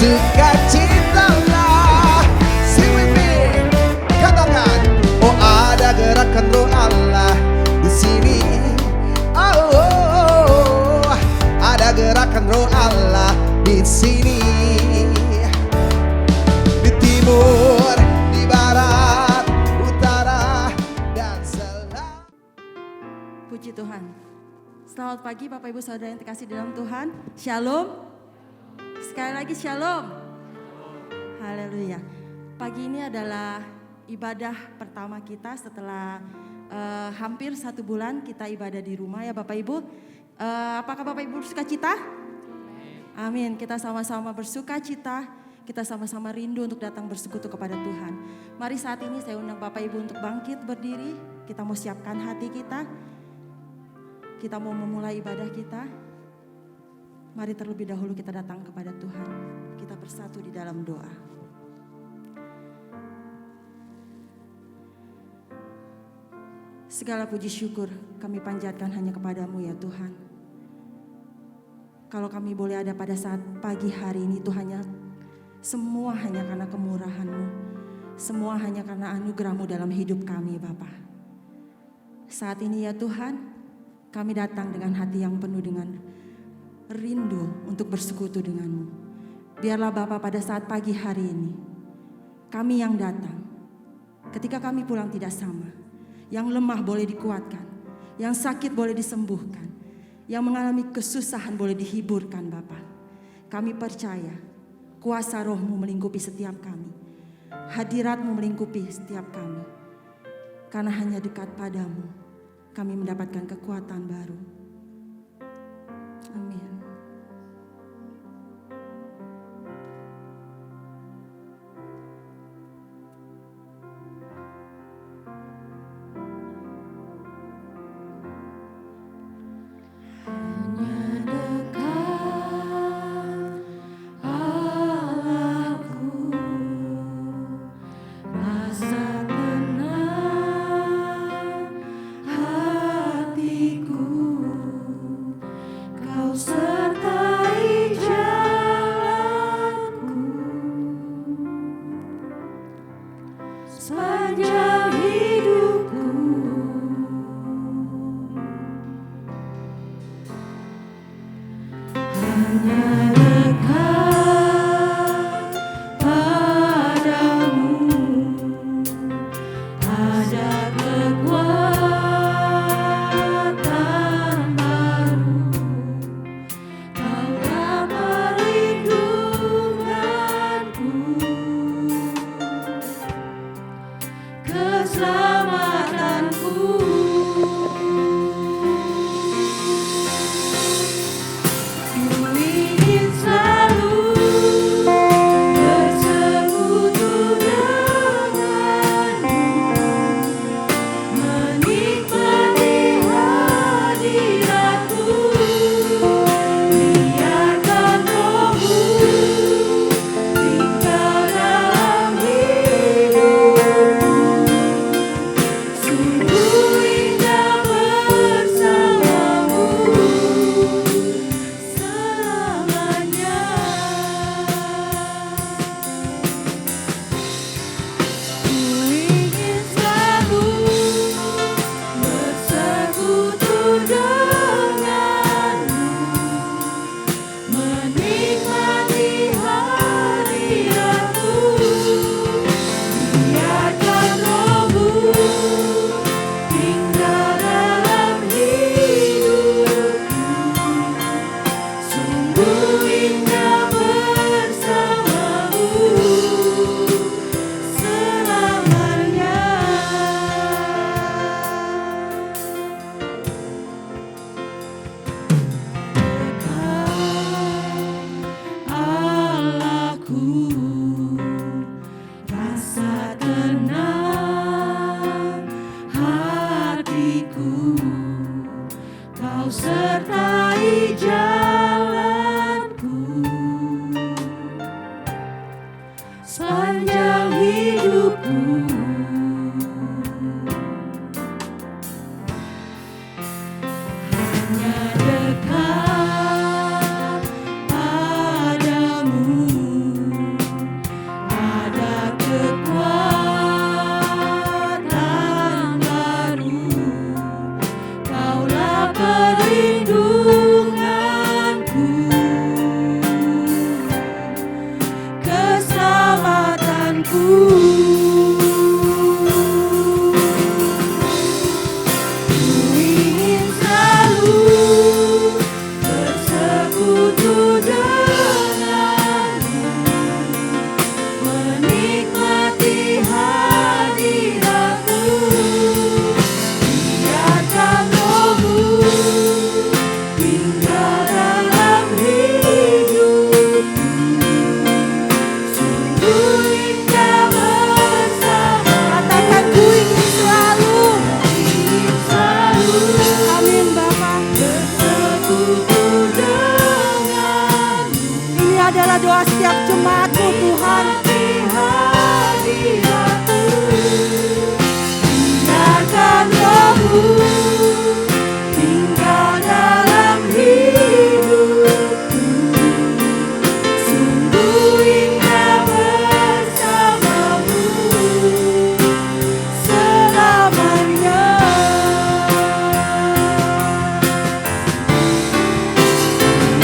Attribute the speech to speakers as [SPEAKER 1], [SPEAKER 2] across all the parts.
[SPEAKER 1] sukacitalah. Sing with me, katakan, oh ada gerakan roh Allah di sini. Oh, oh, oh, ada gerakan roh Allah di sini. Di timur, di barat, utara, dan selatan.
[SPEAKER 2] Puji Tuhan. Selamat pagi Bapak Ibu Saudara yang terkasih dalam Tuhan. Shalom. Sekali lagi shalom. Haleluya. Pagi ini adalah ibadah pertama kita setelah hampir 1 bulan kita ibadah di rumah ya Bapak Ibu. Apakah Bapak Ibu bersukacita? Amin. Kita sama-sama bersukacita. Kita sama-sama rindu untuk datang bersekutu kepada Tuhan. Mari saat ini saya undang Bapak Ibu untuk bangkit berdiri. Kita mau siapkan hati kita. Kita mau memulai ibadah kita. Mari terlebih dahulu kita datang kepada Tuhan. Kita bersatu di dalam doa. Segala puji syukur kami panjatkan hanya kepadamu ya Tuhan. Kalau kami boleh ada pada saat pagi hari ini Tuhan, semua hanya karena kemurahan-Mu. Semua hanya karena anugerah-Mu dalam hidup kami Bapa. Saat ini ya Tuhan, kami datang dengan hati yang penuh dengan rindu untuk bersekutu dengan-Mu. Biarlah Bapa pada saat pagi hari ini, kami yang datang, ketika kami pulang tidak sama. Yang lemah boleh dikuatkan, yang sakit boleh disembuhkan, yang mengalami kesusahan boleh dihiburkan Bapa. Kami percaya kuasa Roh-Mu melingkupi setiap kami. Hadirat-Mu melingkupi setiap kami. Karena hanya dekat padamu kami mendapatkan kekuatan baru. Amin.
[SPEAKER 3] Kau
[SPEAKER 2] adalah doa setiap jemaat-Mu Tuhan. Biarkan Roh-Mu tinggal dalam hidupku, sungguh indah bersama-Mu selamanya.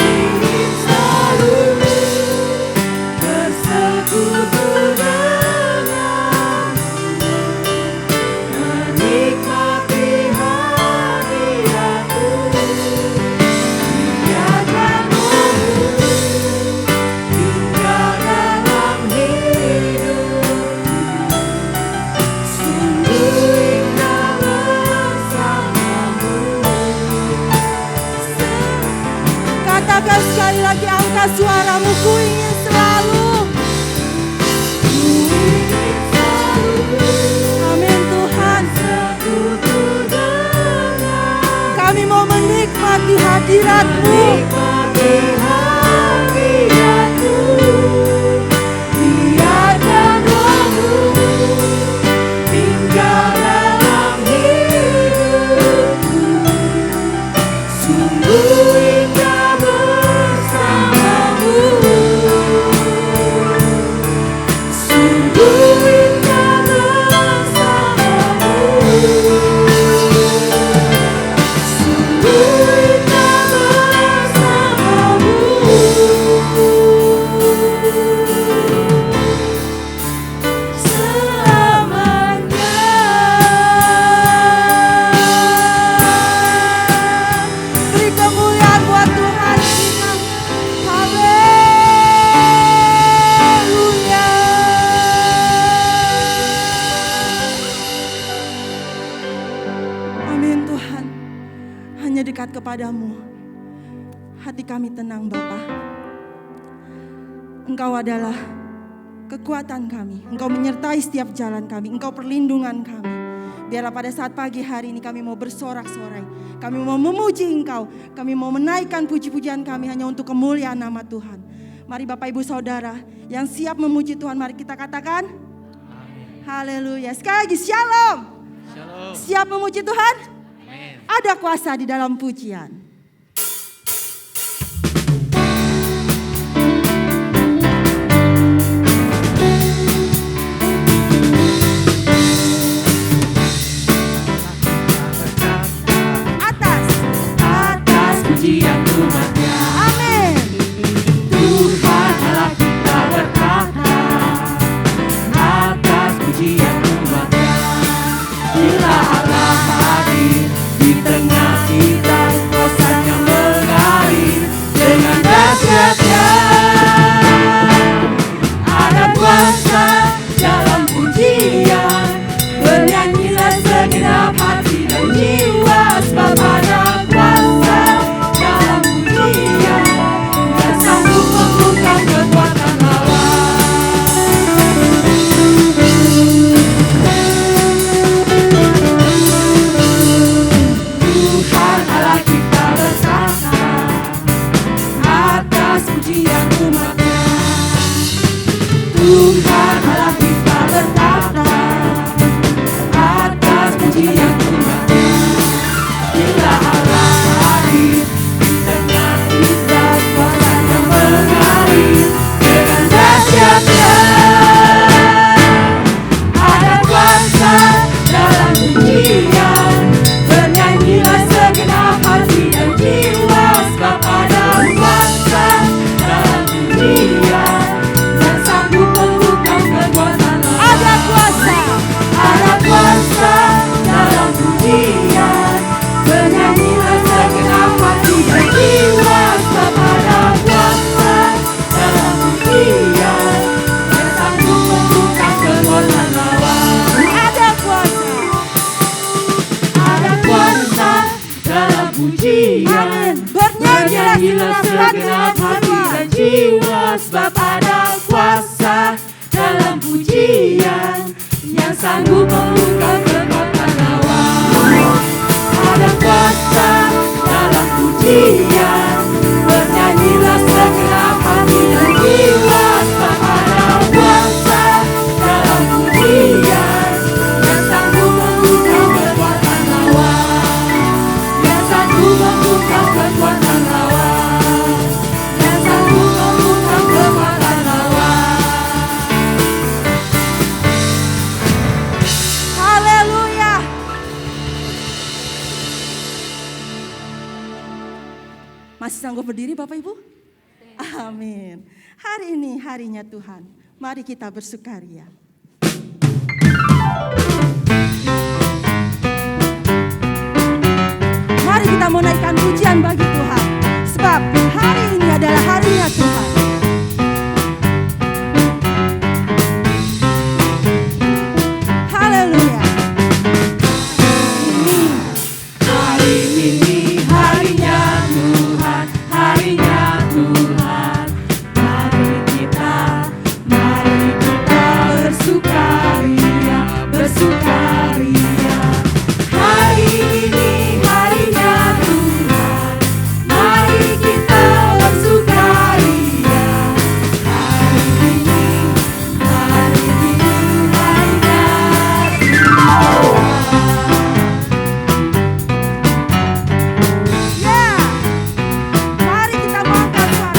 [SPEAKER 2] Ingin selalu bersekutu denganmu, menikmati hadiratmu. Biarkan Roh-Mu tinggal dalam hidupku, sungguh indah bersama-Mu. Katakan sekali lagi, angkat suaramu, ku ingin selalu. Amin Tuhan. Kami mau menikmati hadirat-Mu. Biarkan Roh-Mu tinggal dalam hidupku, sungguh indah bersama-Mu, sungguh indah bersama-Mu, sungguh indah bersama-Mu selamanya. Beri kemuliaan buat Tuhan kita. Haleluya. Amin Tuhan. Hanya dekat kepadamu hati kami tenang Bapa. Engkau adalah kekuatan kami. Engkau menyertai setiap jalan kami. Engkau perlindungan kami. Biarlah pada saat pagi hari ini kami mau bersorak-sorai. Kami mau memuji Engkau. Kami mau menaikkan puji-pujian kami hanya untuk kemuliaan nama Tuhan. Mari Bapak Ibu Saudara yang siap memuji Tuhan, mari kita katakan haleluya. Sekali lagi shalom.
[SPEAKER 3] Shalom.
[SPEAKER 2] Siap memuji Tuhan?
[SPEAKER 3] Amin.
[SPEAKER 2] Ada kuasa di dalam pujian. Atas
[SPEAKER 3] Pujian umatnya,
[SPEAKER 2] amin.
[SPEAKER 3] Tuhan Allah kita berkata. Atas pujian umatnya, bila Allah hadir di tengah kita, kuasanya mengalir dengan dahsyatnya. Ada kuasa dalam pujian, bernyanyilah segenap hati dan jiwa, sebab ada kuasa dalam pujian yang sanggup membungkam kekuatan lawan. Tuhan Allah kita berkata. Atas pujian umatnya, Tuhan Allah kita berkata. Atas pujian umatnya, bila Allah hadir di tengah kita, kuasanya mengalir dengan dahsyatnya. Ada kuasa dalam pujian, bernyanyilah segenap hati dan jiwa, sebab ada kuasa dalam pujian yang sanggup membungkam kekuatan lawan.
[SPEAKER 2] Ada kuasa.
[SPEAKER 3] Ada kuasa dalam pujian, bernyanyilah segenap hati dan jiwa, sebab ada kuasa dalam pujian yang sanggup membungkam kekuatan lawan.
[SPEAKER 2] Ada kuasa.
[SPEAKER 3] Ada kuasa dalam pujian,
[SPEAKER 2] Amin. Bernyanyilah
[SPEAKER 3] segenap hati dan jiwa, sebab ada kuasa dalam pujian yang sanggup membungkam kekuatan lawan. Ada kuasa dalam pujian, bernyanyilah segenap hati dan
[SPEAKER 2] berdiri Bapak Ibu? Amin. Hari ini harinya Tuhan. Mari kita bersukaria. Mari kita menaikkan pujian bagi Tuhan. Sebab hari ini adalah harinya Tuhan. Haleluya.
[SPEAKER 3] Hari ini harinya Tuhan, harinya Tuhan. Mari kita bersukaria, bersukaria. Hari ini harinya Tuhan, mari kita bersukaria. Hari ini harinya Tuhan.
[SPEAKER 2] Ya, mari kita mengangkat suara.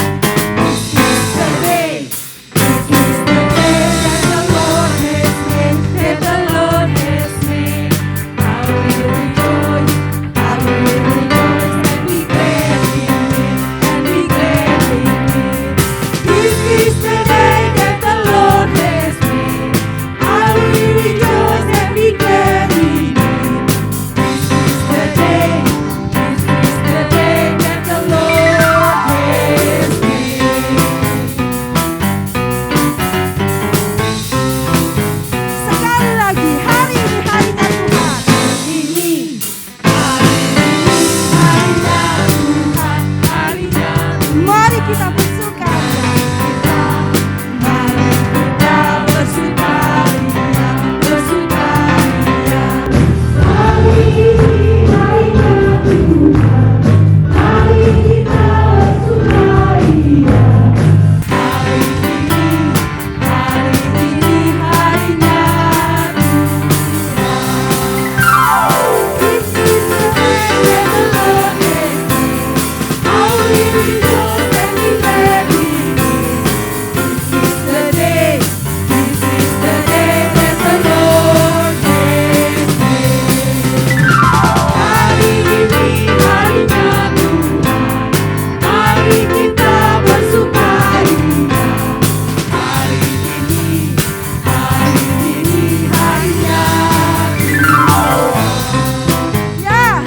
[SPEAKER 2] Sekali lagi, hari ini harinya Tuhan. Mari kita bersukaria. Ya,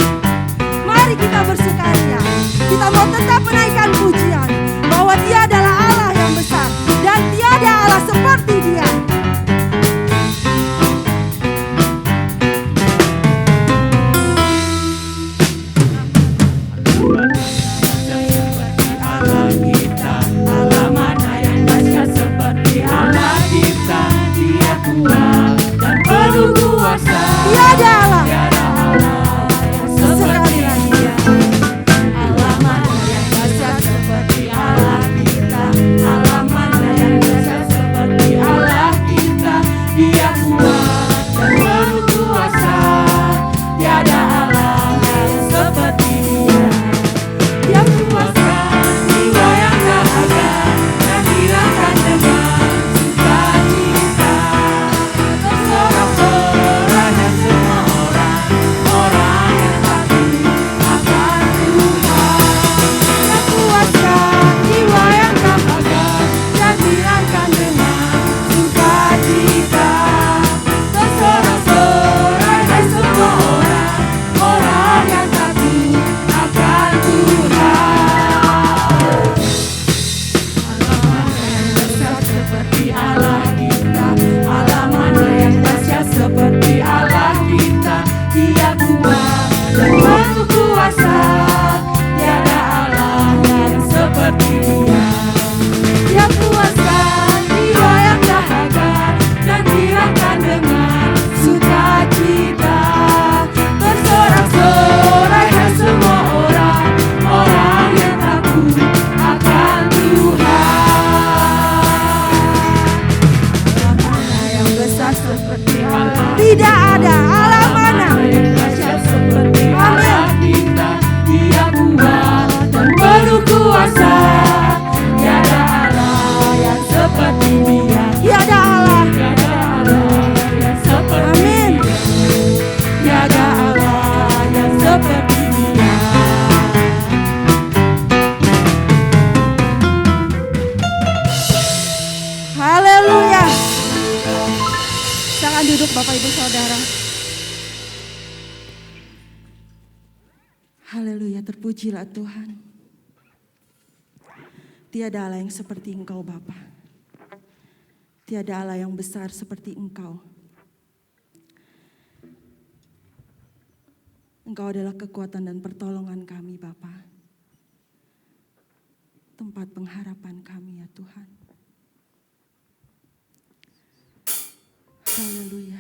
[SPEAKER 2] mari kita bersukaria. Kita mau tetap menaikkan pujian bahwa Dia adalah Allah yang besar dan tiada Allah seperti Dia.
[SPEAKER 3] Allah kita, Allah mana yang dahsyat seperti Allah kita. Dia kuat dan penuh kuasa.
[SPEAKER 2] Tiada Allah.
[SPEAKER 3] Tiada Allah yang seperti Dia. Allah mana yang dahsyat seperti Allah kita. Allah mana yang dahsyat seperti Allah kita. Dia kuat dan penuh kuasa. Tiada Allah yang seperti Dia. Dia kuatkan jiwa yang dahaga dan hilangkan dengan sukacita. Bersorak-sorai dan semua orang yang takut akan Tuhan. Dia kuatkan jiwa yang dahaga dan hilangkan dengan sukacita. Bersorak-sorai dan semua orang yang takut akan Tuhan. Allah mana yang dahsyat seperti Allah kita. Dia kuat dan penuh kuasa. Tiada Allah yang seperti Dia. Dia kuatkan jiwa yang dahaga dan hilangkan dengan sukacita. Bersorak-sorai hai semua orang yang takut akan Tuhan. Allah mana yang besar seperti Allah.
[SPEAKER 2] Tidak ada Allah mana.
[SPEAKER 3] Yang dahsyat seperti Allah kita. Dia kuat dan penuh kuasa. Tiada Allah yang seperti Dia.
[SPEAKER 2] Tiada Allah.
[SPEAKER 3] Tiada Allah yang seperti
[SPEAKER 2] Amin.
[SPEAKER 3] Dia. Tiada Allah yang seperti Dia.
[SPEAKER 2] Silakan duduk Bapak Ibu Saudara. Haleluya, terpujilah Tuhan. Tiada Allah yang seperti Engkau Bapa. Tiada Allah yang besar seperti Engkau. Engkau adalah kekuatan dan pertolongan kami Bapa. Tempat pengharapan kami ya Tuhan. Haleluya.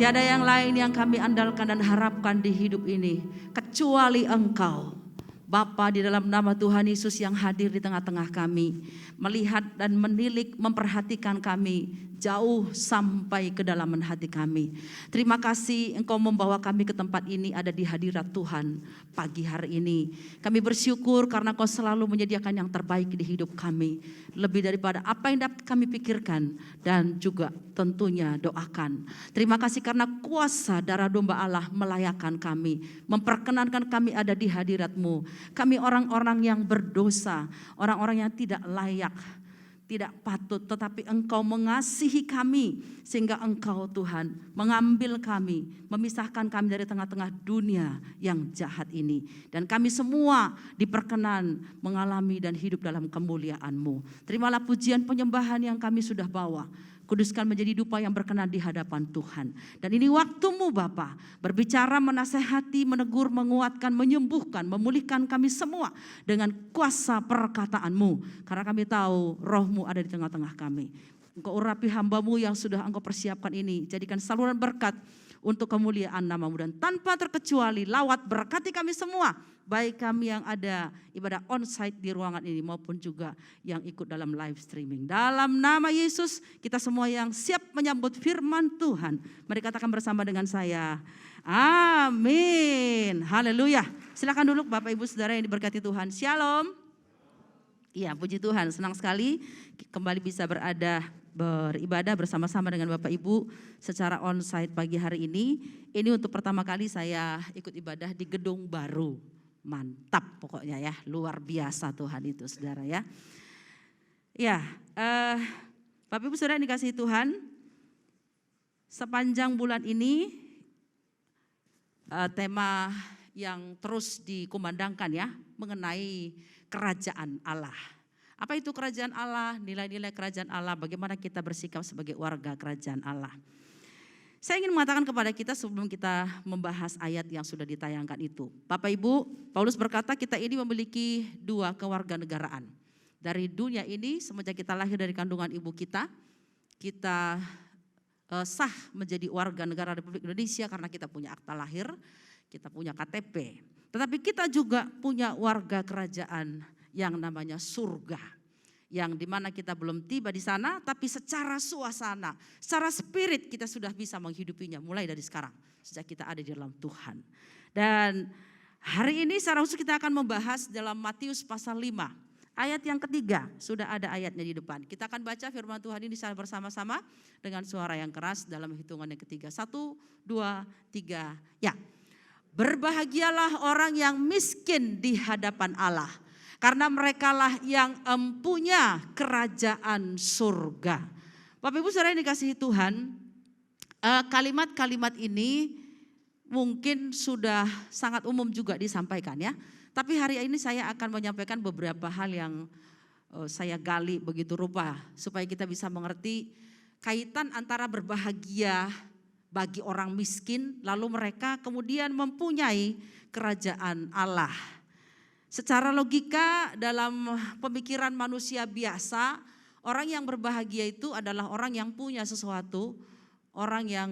[SPEAKER 3] Tiada yang lain yang kami andalkan dan harapkan di hidup ini kecuali Engkau. Bapa, di dalam nama Tuhan Yesus yang hadir di tengah-tengah kami, melihat dan menilik, memperhatikan kami jauh sampai ke dalam hati kami. Terima kasih Engkau membawa kami ke tempat ini, ada di hadirat Tuhan pagi hari ini. Kami bersyukur karena Engkau selalu menyediakan yang terbaik di hidup kami, lebih daripada apa yang dapat kami pikirkan dan juga tentunya doakan. Terima kasih karena kuasa darah domba Allah melayakkan kami, memperkenankan kami ada di hadirat-Mu. Kami orang-orang yang berdosa, orang-orang yang tidak layak, tidak patut, tetapi Engkau mengasihi kami sehingga Engkau Tuhan mengambil kami, memisahkan kami dari tengah-tengah dunia yang jahat ini. Dan kami semua diperkenan mengalami dan hidup dalam kemuliaan-Mu. Terimalah pujian penyembahan yang kami sudah bawa. Kuduskan menjadi dupa yang berkenan di hadapan Tuhan. Dan ini waktu-Mu Bapa, berbicara, menasehati, menegur, menguatkan, menyembuhkan, memulihkan kami semua dengan kuasa perkataan-Mu. Karena kami tahu Roh-Mu ada di tengah-tengah kami. Engkau urapi hamba-Mu yang sudah Engkau persiapkan ini, jadikan saluran berkat untuk kemuliaan nama-Mu. Dan tanpa terkecuali lawat berkati kami semua, baik kami yang ada ibadah onsite di ruangan ini maupun juga yang ikut dalam live streaming. Dalam nama Yesus, kita semua yang siap menyambut firman Tuhan, mari katakan bersama dengan saya, amin. Haleluya. Silakan duduk Bapak Ibu Saudara yang diberkati Tuhan. Shalom. Iya, puji Tuhan, senang sekali kembali bisa beribadah bersama-sama dengan Bapak Ibu secara onsite pagi hari ini. Ini untuk pertama kali saya ikut ibadah di gedung baru. Mantap pokoknya ya, luar biasa Tuhan itu saudara ya. Ya, Bapak Ibu Saudara yang dikasihi Tuhan, sepanjang bulan ini tema yang terus dikumandangkan ya mengenai kerajaan Allah. Apa itu kerajaan Allah, nilai-nilai kerajaan Allah, bagaimana kita bersikap sebagai warga kerajaan Allah. Saya ingin mengatakan kepada kita sebelum kita membahas ayat yang sudah ditayangkan itu. Bapak Ibu, Paulus berkata kita ini memiliki dua kewarganegaraan. Dari dunia ini semenjak kita lahir dari kandungan ibu kita sah menjadi warga negara Republik Indonesia karena kita punya akta lahir, kita punya KTP. Tetapi kita juga punya warga kerajaan yang namanya surga. Yang dimana kita belum tiba di sana, tapi secara suasana, secara spirit kita sudah bisa menghidupinya mulai dari sekarang. Sejak kita ada di dalam Tuhan. Dan hari ini secara khusus kita akan membahas dalam Matius pasal 5. Ayat yang ketiga, sudah ada ayatnya di depan. Kita akan baca firman Tuhan ini secara bersama-sama dengan suara yang keras dalam hitungan yang ketiga. 1, 2, 3, ya. Berbahagialah orang yang miskin di hadapan Allah, karena merekalah yang empunya kerajaan surga. Bapak Ibu Saudara yang dikasihi Tuhan, kalimat-kalimat ini mungkin sudah sangat umum juga disampaikan ya. Tapi hari ini saya akan menyampaikan beberapa hal yang saya gali begitu rupa supaya kita bisa mengerti kaitan antara berbahagia bagi orang miskin lalu mereka kemudian mempunyai kerajaan Allah. Secara logika dalam pemikiran manusia biasa, orang yang berbahagia itu adalah orang yang punya sesuatu, orang yang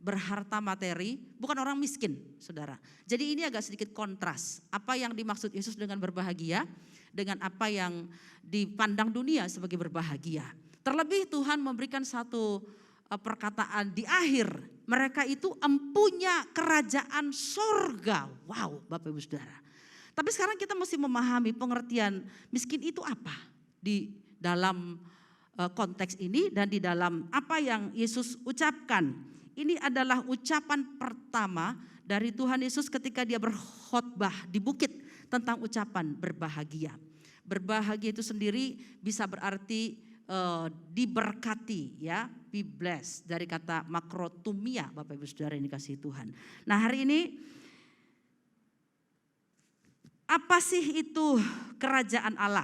[SPEAKER 3] berharta materi, bukan orang miskin, saudara. Jadi ini agak sedikit kontras. Apa yang dimaksud Yesus dengan berbahagia, dengan apa yang dipandang dunia sebagai berbahagia. Terlebih Tuhan memberikan satu perkataan di akhir, mereka itu empunya kerajaan surga. Wow, Bapak Ibu Saudara. Tapi sekarang kita mesti memahami pengertian miskin itu apa di dalam konteks ini dan di dalam apa yang Yesus ucapkan. Ini adalah ucapan pertama dari Tuhan Yesus ketika dia berkhotbah di bukit tentang ucapan berbahagia. Berbahagia itu sendiri bisa berarti diberkati ya, be blessed, dari kata makrotumia Bapak Ibu Saudara yang dikasihi Tuhan. Nah hari ini apa sih itu kerajaan Allah?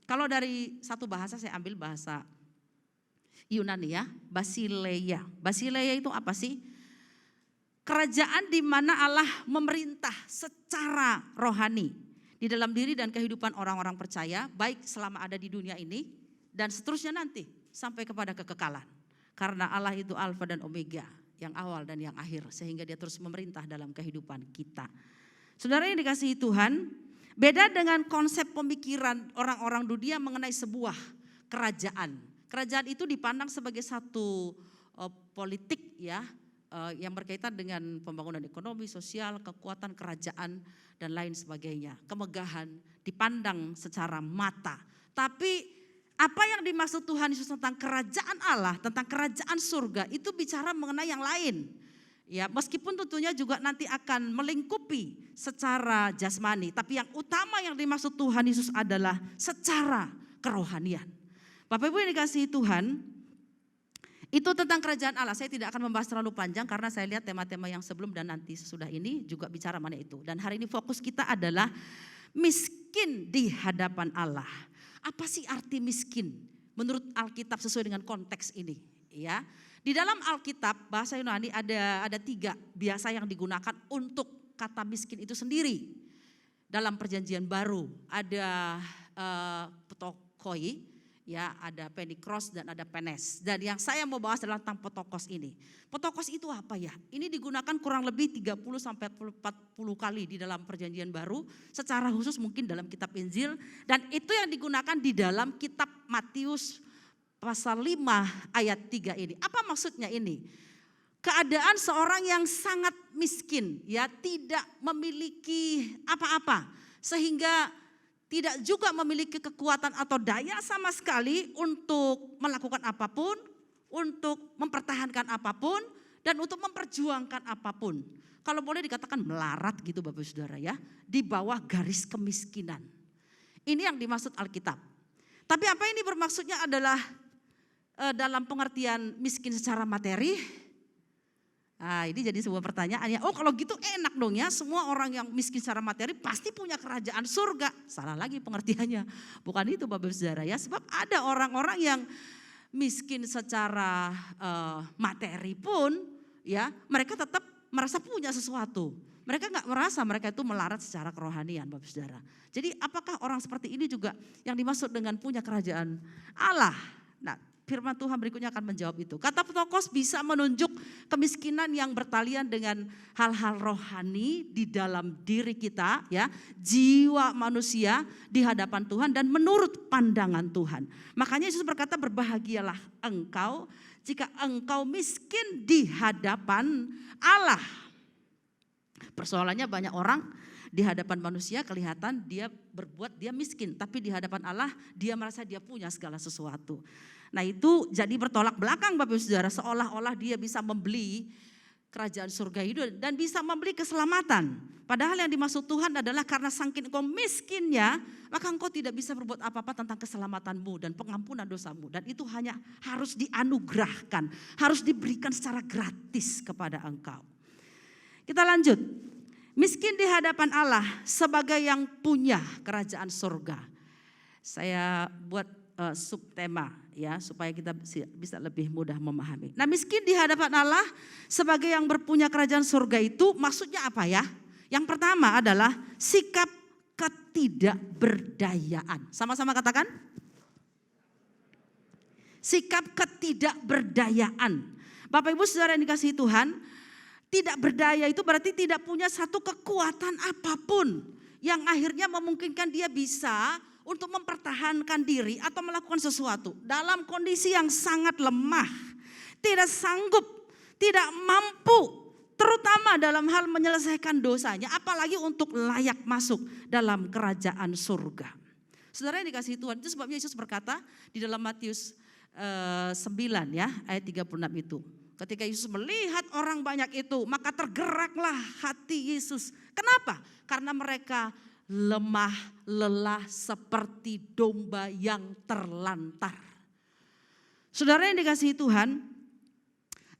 [SPEAKER 3] Kalau dari satu bahasa saya ambil bahasa Yunani ya, Basileia. Basileia itu apa sih? Kerajaan di mana Allah memerintah secara rohani di dalam diri dan kehidupan orang-orang percaya, baik selama ada di dunia ini dan seterusnya nanti sampai kepada kekekalan. Karena Allah itu Alfa dan Omega, yang awal dan yang akhir, sehingga dia terus memerintah dalam kehidupan kita. Saudara yang dikasihi Tuhan, beda dengan konsep pemikiran orang-orang dunia mengenai sebuah kerajaan. Kerajaan itu dipandang sebagai satu politik ya, yang berkaitan dengan pembangunan ekonomi, sosial, kekuatan kerajaan dan lain sebagainya. Kemegahan dipandang secara mata. Tapi apa yang dimaksud Tuhan Yesus tentang kerajaan Allah, tentang kerajaan surga, itu bicara mengenai yang lain. Ya, meskipun tentunya juga nanti akan melingkupi secara jasmani, tapi yang utama yang dimaksud Tuhan Yesus adalah secara kerohanian. Bapak Ibu yang dikasihi Tuhan, itu tentang kerajaan Allah. Saya tidak akan membahas terlalu panjang karena saya lihat tema-tema yang sebelum dan nanti sesudah ini juga bicara mengenai itu. Dan hari ini fokus kita adalah miskin di hadapan Allah. Apa sih arti miskin menurut Alkitab sesuai dengan konteks ini? Ya, di dalam Alkitab bahasa Yunani ada 3 biasa yang digunakan untuk kata miskin itu sendiri. Dalam Perjanjian Baru ada ptokoi, ya, ada penikros dan ada penes. Dan yang saya mau bahas adalah tentang potokos ini. Potokos itu apa ya? Ini digunakan kurang lebih 30 sampai 40 kali di dalam Perjanjian Baru, secara khusus mungkin dalam kitab Injil, dan itu yang digunakan di dalam kitab Matius pasal 5 ayat 3 ini. Apa maksudnya ini? Keadaan seorang yang sangat miskin, ya, tidak memiliki apa-apa, sehingga tidak juga memiliki kekuatan atau daya sama sekali untuk melakukan apapun, untuk mempertahankan apapun, dan untuk memperjuangkan apapun. Kalau boleh dikatakan melarat gitu Bapak Saudara ya, di bawah garis kemiskinan. Ini yang dimaksud Alkitab. Tapi apa ini bermaksudnya adalah dalam pengertian miskin secara materi? Nah, ini jadi sebuah pertanyaan ya. Oh, kalau gitu enak dong ya, semua orang yang miskin secara materi pasti punya kerajaan surga. Salah lagi pengertiannya. Bukan itu Bapak Saudara ya. Sebab ada orang-orang yang miskin secara materi pun ya, mereka tetap merasa punya sesuatu. Mereka nggak merasa mereka itu melarat secara kerohanian Bapak Saudara. Jadi apakah orang seperti ini juga yang dimaksud dengan punya kerajaan Allah? Nah, firman Tuhan berikutnya akan menjawab itu. Kata ptokos bisa menunjuk kemiskinan yang bertalian dengan hal-hal rohani di dalam diri kita, ya, jiwa manusia di hadapan Tuhan dan menurut pandangan Tuhan. Makanya Yesus berkata, berbahagialah engkau jika engkau miskin di hadapan Allah. Persoalannya banyak orang di hadapan manusia kelihatan dia miskin, tapi di hadapan Allah dia merasa dia punya segala sesuatu. Nah, itu jadi bertolak belakang Bapak Ibu Saudara, seolah-olah dia bisa membeli kerajaan surga itu dan bisa membeli keselamatan. Padahal yang dimaksud Tuhan adalah karena saking engkau miskinnya, maka engkau tidak bisa berbuat apa-apa tentang keselamatanmu dan pengampunan dosamu. Dan itu hanya harus dianugerahkan, harus diberikan secara gratis kepada engkau. Kita lanjut. Miskin di hadapan Allah sebagai yang punya kerajaan surga. Saya buat subtema ya, supaya kita bisa lebih mudah memahami. Nah, miskin di hadapan Allah sebagai yang berpunya kerajaan surga itu maksudnya apa ya? Yang pertama adalah sikap ketidakberdayaan. Sama-sama katakan. Sikap ketidakberdayaan. Bapak Ibu Saudara yang dikasihi Tuhan, tidak berdaya itu berarti tidak punya satu kekuatan apapun yang akhirnya memungkinkan dia bisa untuk mempertahankan diri atau melakukan sesuatu dalam kondisi yang sangat lemah, tidak sanggup, tidak mampu, terutama dalam hal menyelesaikan dosanya, apalagi untuk layak masuk dalam kerajaan surga. Saudara yang dikasihi Tuhan, itu sebabnya Yesus berkata di dalam Matius 9 ya, ayat 36 itu. Ketika Yesus melihat orang banyak itu, maka tergeraklah hati Yesus. Kenapa? Karena mereka lemah, lelah seperti domba yang terlantar. Saudara yang dikasihi Tuhan,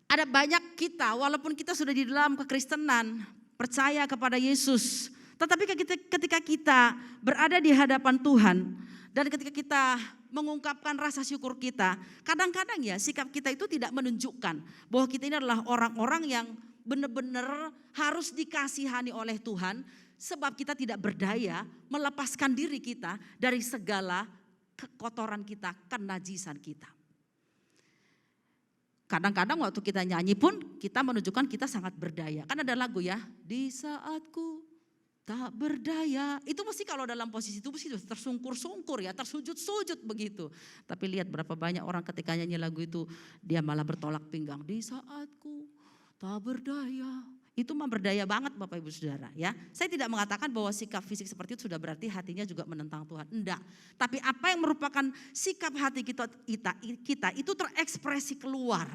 [SPEAKER 3] ada banyak kita walaupun kita sudah di dalam kekristenan, percaya kepada Yesus. Tetapi ketika kita berada di hadapan Tuhan dan ketika kita mengungkapkan rasa syukur kita, kadang-kadang ya sikap kita itu tidak menunjukkan bahwa kita ini adalah orang-orang yang benar-benar harus dikasihani oleh Tuhan. Sebab kita tidak berdaya melepaskan diri kita dari segala kekotoran kita, kenajisan kita. Kadang-kadang waktu kita nyanyi pun kita menunjukkan kita sangat berdaya. Kan ada lagu ya, di saatku tak berdaya. Itu mesti kalau dalam posisi itu mesti tersungkur-sungkur ya, tersujud-sujud begitu. Tapi lihat berapa banyak orang ketika nyanyi lagu itu dia malah bertolak pinggang. Di saatku tak berdaya. Itu mah berdaya banget Bapak Ibu Saudara ya. Saya tidak mengatakan bahwa sikap fisik seperti itu sudah berarti hatinya juga menentang Tuhan. Enggak. Tapi apa yang merupakan sikap hati kita itu terekspresi keluar.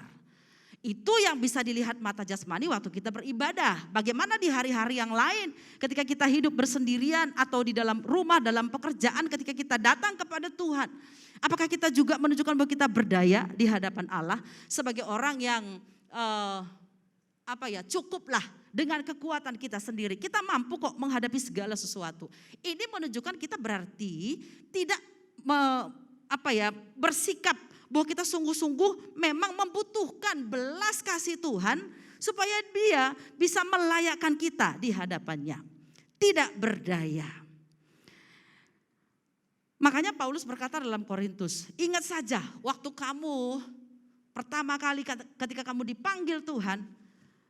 [SPEAKER 3] Itu yang bisa dilihat mata jasmani waktu kita beribadah. Bagaimana di hari-hari yang lain ketika kita hidup bersendirian atau di dalam rumah, dalam pekerjaan ketika kita datang kepada Tuhan. Apakah kita juga menunjukkan bahwa kita berdaya di hadapan Allah sebagai orang yang cukuplah dengan kekuatan kita sendiri. Kita mampu kok menghadapi segala sesuatu. Ini menunjukkan kita berarti tidak bersikap bahwa kita sungguh-sungguh memang membutuhkan belas kasih Tuhan supaya Dia bisa melayakkan kita di hadapannya. Tidak berdaya. Makanya Paulus berkata dalam Korintus, ingat saja waktu kamu pertama kali ketika kamu dipanggil Tuhan,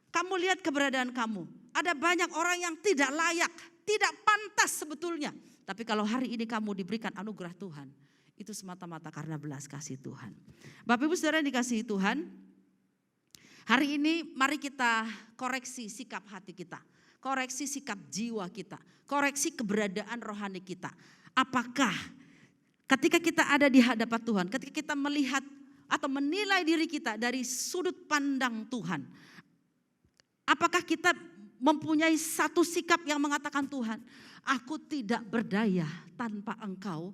[SPEAKER 3] kamu lihat keberadaan kamu. Ada banyak orang yang tidak layak, tidak pantas sebetulnya. Tapi kalau hari ini kamu diberikan anugerah Tuhan, itu semata-mata karena belas kasih Tuhan. Bapak Ibu Saudara yang dikasihi Tuhan, hari ini mari kita koreksi sikap hati kita. Koreksi sikap jiwa kita. Koreksi keberadaan rohani kita. Apakah ketika kita ada di hadapan Tuhan, ketika kita melihat atau menilai diri kita dari sudut pandang Tuhan, apakah kita mempunyai satu sikap yang mengatakan Tuhan, aku tidak berdaya tanpa Engkau,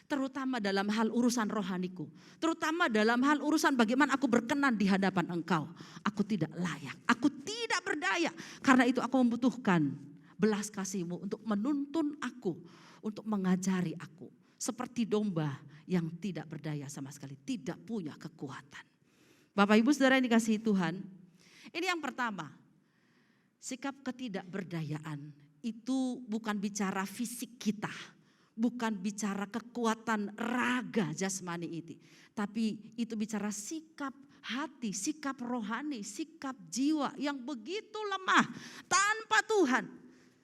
[SPEAKER 3] terutama dalam hal urusan rohaniku, terutama dalam hal urusan bagaimana aku berkenan di hadapan Engkau. Aku tidak layak, aku tidak berdaya. Karena itu aku membutuhkan belas kasih-Mu untuk menuntun aku, untuk mengajari aku. Seperti domba yang tidak berdaya sama sekali, tidak punya kekuatan. Bapak Ibu Saudara yang dikasihi Tuhan, ini yang pertama. Sikap ketidakberdayaan itu bukan bicara fisik kita, bukan bicara kekuatan raga jasmani itu, tapi itu bicara sikap hati, sikap rohani, sikap jiwa yang begitu lemah. Tanpa Tuhan,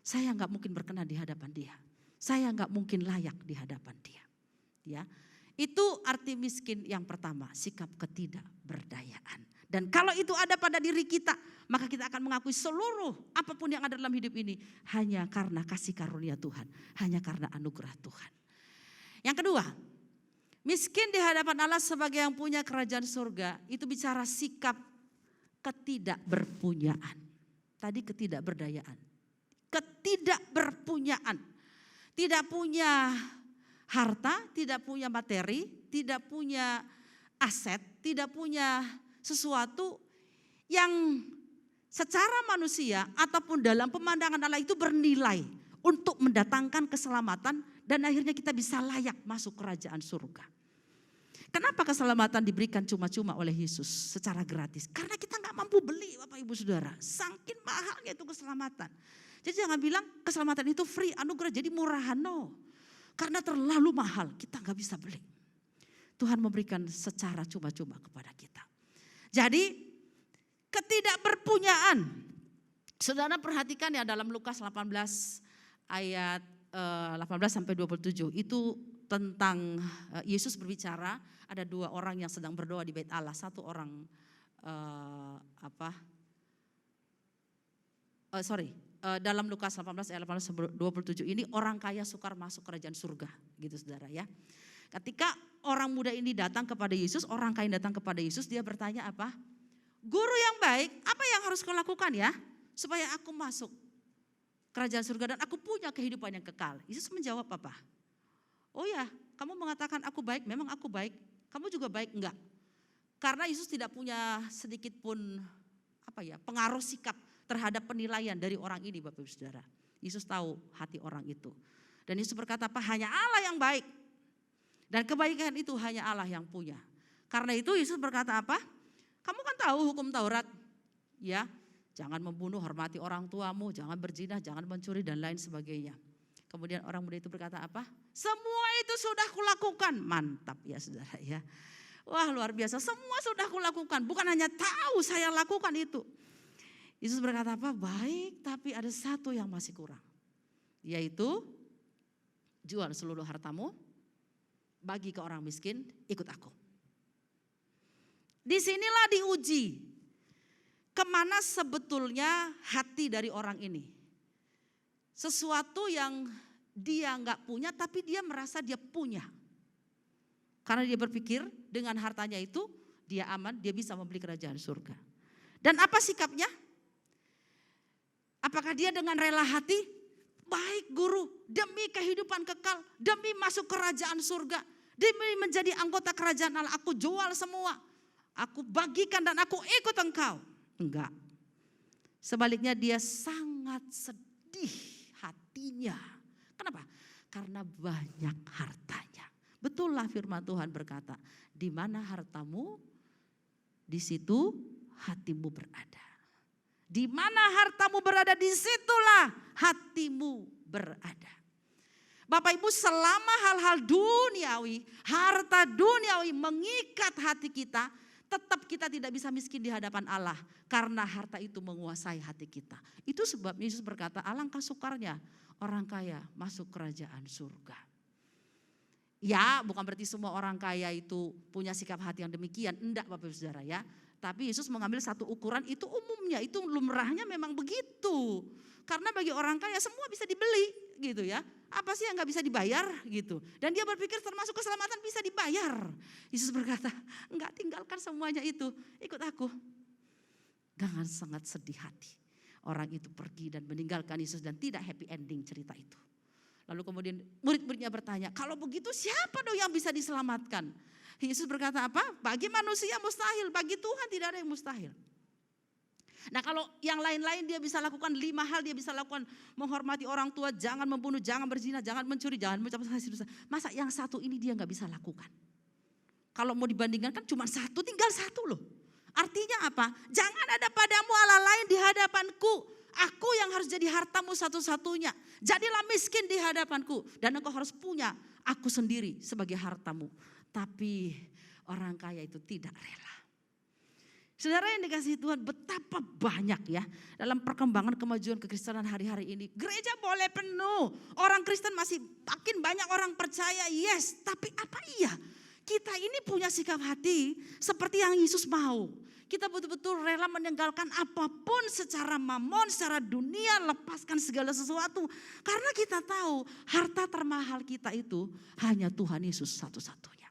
[SPEAKER 3] saya nggak mungkin berkenan di hadapan Dia, saya nggak mungkin layak di hadapan Dia. Ya, itu arti miskin yang pertama, sikap ketidakberdayaan. Dan kalau itu ada pada diri kita, maka kita akan mengakui seluruh apapun yang ada dalam hidup ini hanya karena kasih karunia Tuhan, hanya karena anugerah Tuhan. Yang kedua, miskin di hadapan Allah sebagai yang punya kerajaan surga, itu bicara sikap ketidakberpunyaan. Tadi ketidakberdayaan, ketidakberpunyaan, tidak punya harta, tidak punya materi, tidak punya aset, tidak punya sesuatu yang secara manusia ataupun dalam pemandangan Allah itu bernilai untuk mendatangkan keselamatan dan akhirnya kita bisa layak masuk kerajaan surga. Kenapa keselamatan diberikan cuma-cuma oleh Yesus secara gratis? Karena kita gak mampu beli Bapak Ibu Saudara. Saking mahalnya itu keselamatan. Jadi jangan bilang keselamatan itu free, anugerah jadi murahan. No. Karena terlalu mahal kita gak bisa beli. Tuhan memberikan secara cuma-cuma kepada kita. Jadi ketidakberpunyaan. Saudara perhatikan ya dalam Lukas 18 ayat 18 sampai 27 itu tentang Yesus berbicara, ada dua orang yang sedang berdoa di Bait Allah. Satu orang dalam Lukas 18 ayat 18 sampai 27 ini orang kaya sukar masuk kerajaan surga, gitu Saudara ya. Ketika orang muda ini datang kepada Yesus, orang kaya datang kepada Yesus, dia bertanya apa? Guru yang baik, apa yang harus kulakukan ya supaya aku masuk kerajaan surga dan aku punya kehidupan yang kekal? Yesus menjawab apa? Oh ya, kamu mengatakan aku baik, memang aku baik. Kamu juga baik? Enggak. Karena Yesus tidak punya sedikit pun pengaruh sikap terhadap penilaian dari orang ini Bapak Ibu Saudara. Yesus tahu hati orang itu. Dan Yesus berkata apa? Hanya Allah yang baik. Dan kebaikan itu hanya Allah yang punya. Karena itu Yesus berkata apa? Kamu kan tahu hukum Taurat. Ya, jangan membunuh, hormati orang tuamu, jangan berzina, jangan mencuri dan lain sebagainya. Kemudian orang muda itu berkata apa? Semua itu sudah kulakukan. Mantap ya Saudara ya. Wah luar biasa, semua sudah kulakukan. Bukan hanya tahu, saya lakukan itu. Yesus berkata apa? Baik, tapi ada satu yang masih kurang. Yaitu jual seluruh hartamu, bagi ke orang miskin, ikut aku. Disinilah diuji kemana sebetulnya hati dari orang ini. Sesuatu yang dia nggak punya tapi dia merasa dia punya. Karena dia berpikir dengan hartanya itu dia aman, dia bisa membeli kerajaan surga. Dan apa sikapnya? Apakah dia dengan rela hati? Baik guru, demi kehidupan kekal, demi masuk kerajaan surga, demi menjadi anggota kerajaan Allah, aku jual semua. Aku bagikan dan aku ikut engkau. Enggak. Sebaliknya dia sangat sedih hatinya. Kenapa? Karena banyak hartanya. Betullah firman Tuhan berkata, di mana hartamu, di situ hatimu berada. Di mana hartamu berada, di situlah hatimu berada. Bapak Ibu, selama hal-hal duniawi, harta duniawi mengikat hati kita, tetap kita tidak bisa miskin di hadapan Allah. Karena harta itu menguasai hati kita. Itu sebabnya Yesus berkata, alangkah sukarnya orang kaya masuk kerajaan surga. Ya, bukan berarti semua orang kaya itu punya sikap hati yang demikian. Enggak Bapak Ibu Saudara ya. Tapi Yesus mengambil satu ukuran, itu umumnya, itu lumrahnya memang begitu. Karena bagi orang kaya semua bisa dibeli gitu ya. Apa sih yang gak bisa dibayar gitu. Dan dia berpikir termasuk keselamatan bisa dibayar. Yesus berkata, enggak, tinggalkan semuanya itu, ikut aku. Dengan sangat sedih hati. Orang itu pergi dan meninggalkan Yesus dan tidak happy ending cerita itu. Lalu kemudian murid-muridnya bertanya, kalau begitu siapa dong yang bisa diselamatkan? Yesus berkata apa? Bagi manusia mustahil, bagi Tuhan tidak ada yang mustahil. Nah kalau yang lain-lain dia bisa lakukan 5 hal, dia bisa lakukan: menghormati orang tua, jangan membunuh, jangan berzina, jangan mencuri, jangan mengucapkan dosa. Masa yang satu ini dia gak bisa lakukan? Kalau mau dibandingkan kan cuma satu, tinggal satu loh. Artinya apa? Jangan ada padamu Allah lain di hadapanku. Aku yang harus jadi hartamu satu-satunya. Jadilah miskin di hadapanku. Dan engkau harus punya aku sendiri sebagai hartamu. Tapi orang kaya itu tidak rela. Saudara yang dikasihi Tuhan, betapa banyak ya dalam perkembangan kemajuan kekristenan hari-hari ini. Gereja boleh penuh, orang Kristen masih makin banyak orang percaya, yes. Tapi apa iya? Kita ini punya sikap hati seperti yang Yesus mau. Kita betul-betul rela meninggalkan apapun secara mamon, secara dunia, lepaskan segala sesuatu. Karena kita tahu harta termahal kita itu hanya Tuhan Yesus satu-satunya.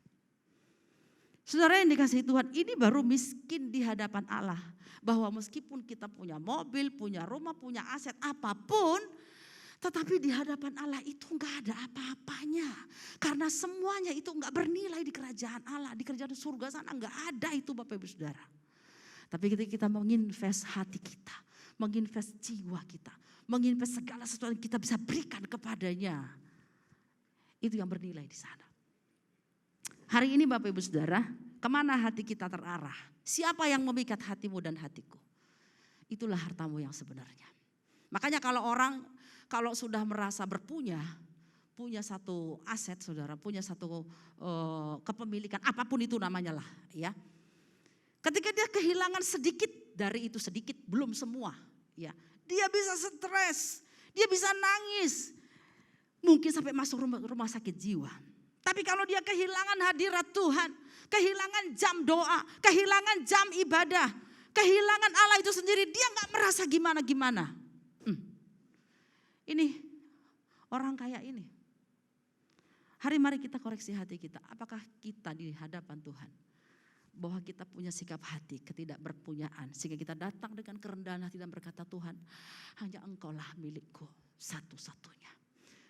[SPEAKER 3] Saudara yang dikasihi Tuhan, ini baru miskin di hadapan Allah. Bahwa meskipun kita punya mobil, punya rumah, punya aset apapun, tetapi di hadapan Allah itu enggak ada apa-apanya. Karena semuanya itu enggak bernilai di kerajaan Allah. Di kerajaan surga sana enggak ada itu Bapak Ibu Saudara. Tapi ketika kita menginvest hati kita, menginvest jiwa kita, menginvest segala sesuatu yang kita bisa berikan kepadanya, itu yang bernilai di sana. Hari ini Bapak Ibu Saudara, kemana hati kita terarah? Siapa yang memikat hatimu dan hatiku? Itulah hartamu yang sebenarnya. Makanya kalau sudah merasa berpunya, punya satu aset saudara, punya satu kepemilikan, apapun itu namanya lah ya. Ketika dia kehilangan sedikit dari itu, sedikit belum semua ya. Dia bisa stres, dia bisa nangis, mungkin sampai masuk rumah sakit jiwa. Tapi kalau dia kehilangan hadirat Tuhan, kehilangan jam doa, kehilangan jam ibadah, kehilangan Allah itu sendiri, dia gak merasa gimana-gimana. Ini orang kaya ini. Hari mari kita koreksi hati kita. Apakah kita di hadapan Tuhan, bahwa kita punya sikap hati ketidakberpunyaan, sehingga kita datang dengan kerendahan hati dan berkata, Tuhan, hanya Engkaulah milikku satu-satunya.